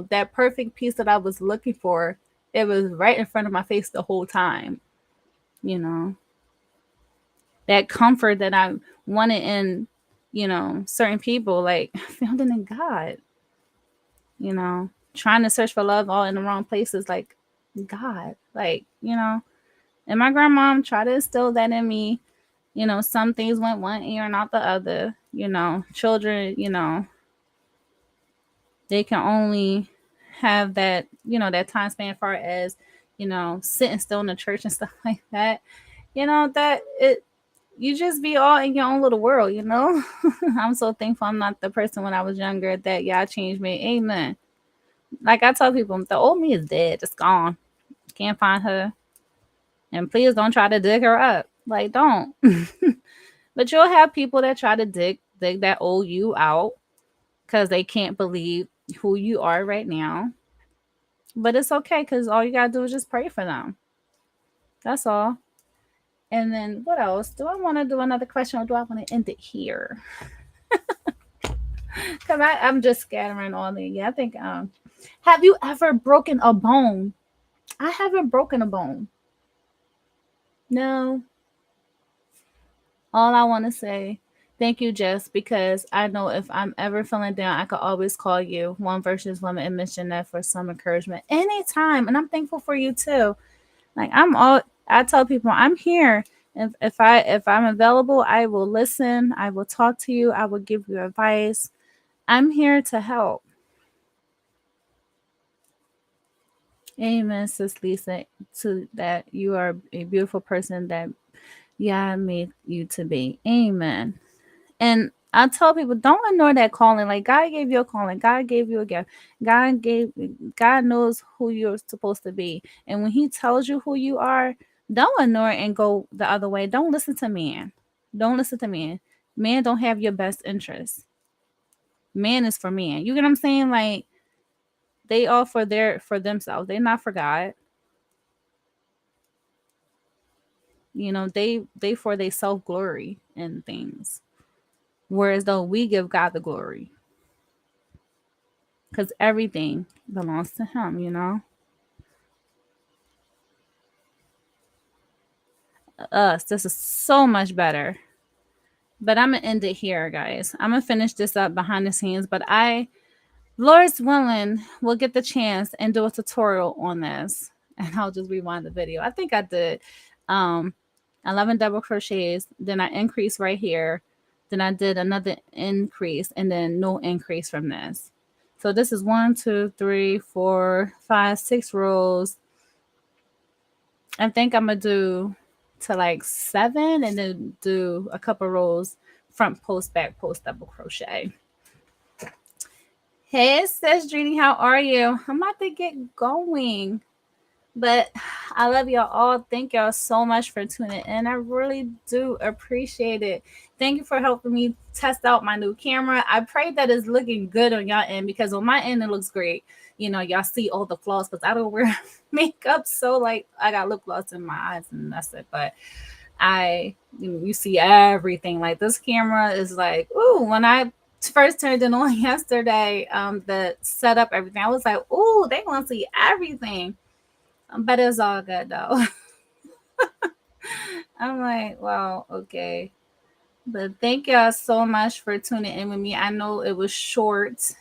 That perfect peace that I was looking for, it was right in front of my face the whole time. you know that comfort that I wanted in, certain people, like I found it in God, trying to search for love all in the wrong places, like God, like, and my grandmom tried to instill that in me. Some things went one ear, not the other. Children, they can only have that, that time span as far as, sitting still in the church and stuff like that. That it you just be all in your own little world. I'm so thankful I'm not the person when I was younger that y'all changed me. Amen. Like I tell people, the old me is dead. It's gone. Can't find her. And please don't try to dig her up. Like don't. But you'll have people that try to dig that old you out because they can't believe who you are right now. But it's okay because all you gotta do is just pray for them. That's all. And then what else? Do I want to do another question or do I want to end it here? Because I'm just scattering all the. Yeah, I think. Have you ever broken a bone? I haven't broken a bone. No. All I want to say, thank you, Jess, because I know if I'm ever feeling down, I could always call you. One versus woman and Miss Jeanette for some encouragement anytime, and I'm thankful for you too. Like I tell people I'm here. If I'm available, I will listen. I will talk to you. I will give you advice. I'm here to help. Amen, Sis Lisa, to that you are a beautiful person that Yah made you to be. Amen. And I tell people, don't ignore that calling. Like God gave you a calling. God gave you a gift. God knows who you're supposed to be. And when He tells you who you are, don't ignore it and go the other way. Don't listen to man. Don't listen to man. Man don't have your best interest. Man is for man. You get what I'm saying? Like they all for themselves. They're not for God. They for their self glory and things. Whereas though we give God the glory. Because everything belongs to Him. Us. This is so much better. But I'm gonna end it here, guys. I'm gonna finish this up behind the scenes, but Lord's willing, will get the chance and do a tutorial on this. And I'll just rewind the video. I think I did 11 double crochets, then I increased right here, then I did another increase, and then no increase from this. So this is 1, 2, 3, 4, 5, 6 rows. I think I'm gonna do to like 7 and then do a couple rows front post, back post, double crochet. Hey, sis Jeannie, how are you? I'm about to get going. But I love y'all all. Thank y'all so much for tuning in. I really do appreciate it. Thank you for helping me test out my new camera. I pray that it's looking good on y'all end because on my end it looks great. Y'all see all the flaws because I don't wear makeup. So like I got lip gloss in my eyes and that's it. But you see everything. Like this camera is like, ooh, when I first turned it on yesterday, the setup, everything, I was like, ooh, they want to see everything. But it's all good though. I'm like, wow, okay. But thank y'all so much for tuning in with me. I know it was short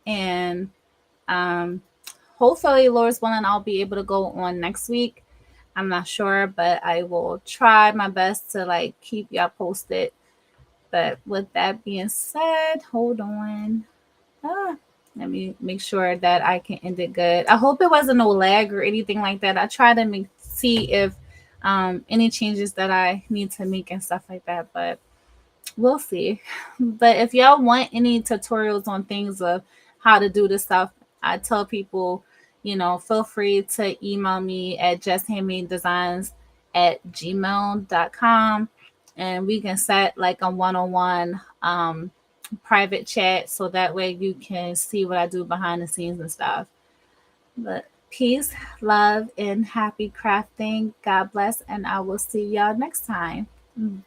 And hopefully, Lord's willing, I'll be able to go on next week. I'm not sure, but I will try my best to like keep y'all posted. But with that being said, hold on. Let me make sure that I can end it good. I hope it wasn't no lag or anything like that. I try to see if any changes that I need to make and stuff like that, but we'll see. But if y'all want any tutorials on things of how to do this stuff, I tell people, feel free to email me at justhandmadedesigns@gmail.com, and we can set like a one-on-one private chat so that way you can see what I do behind the scenes and stuff. But peace, love, and happy crafting. God bless, and I will see y'all next time. Bye.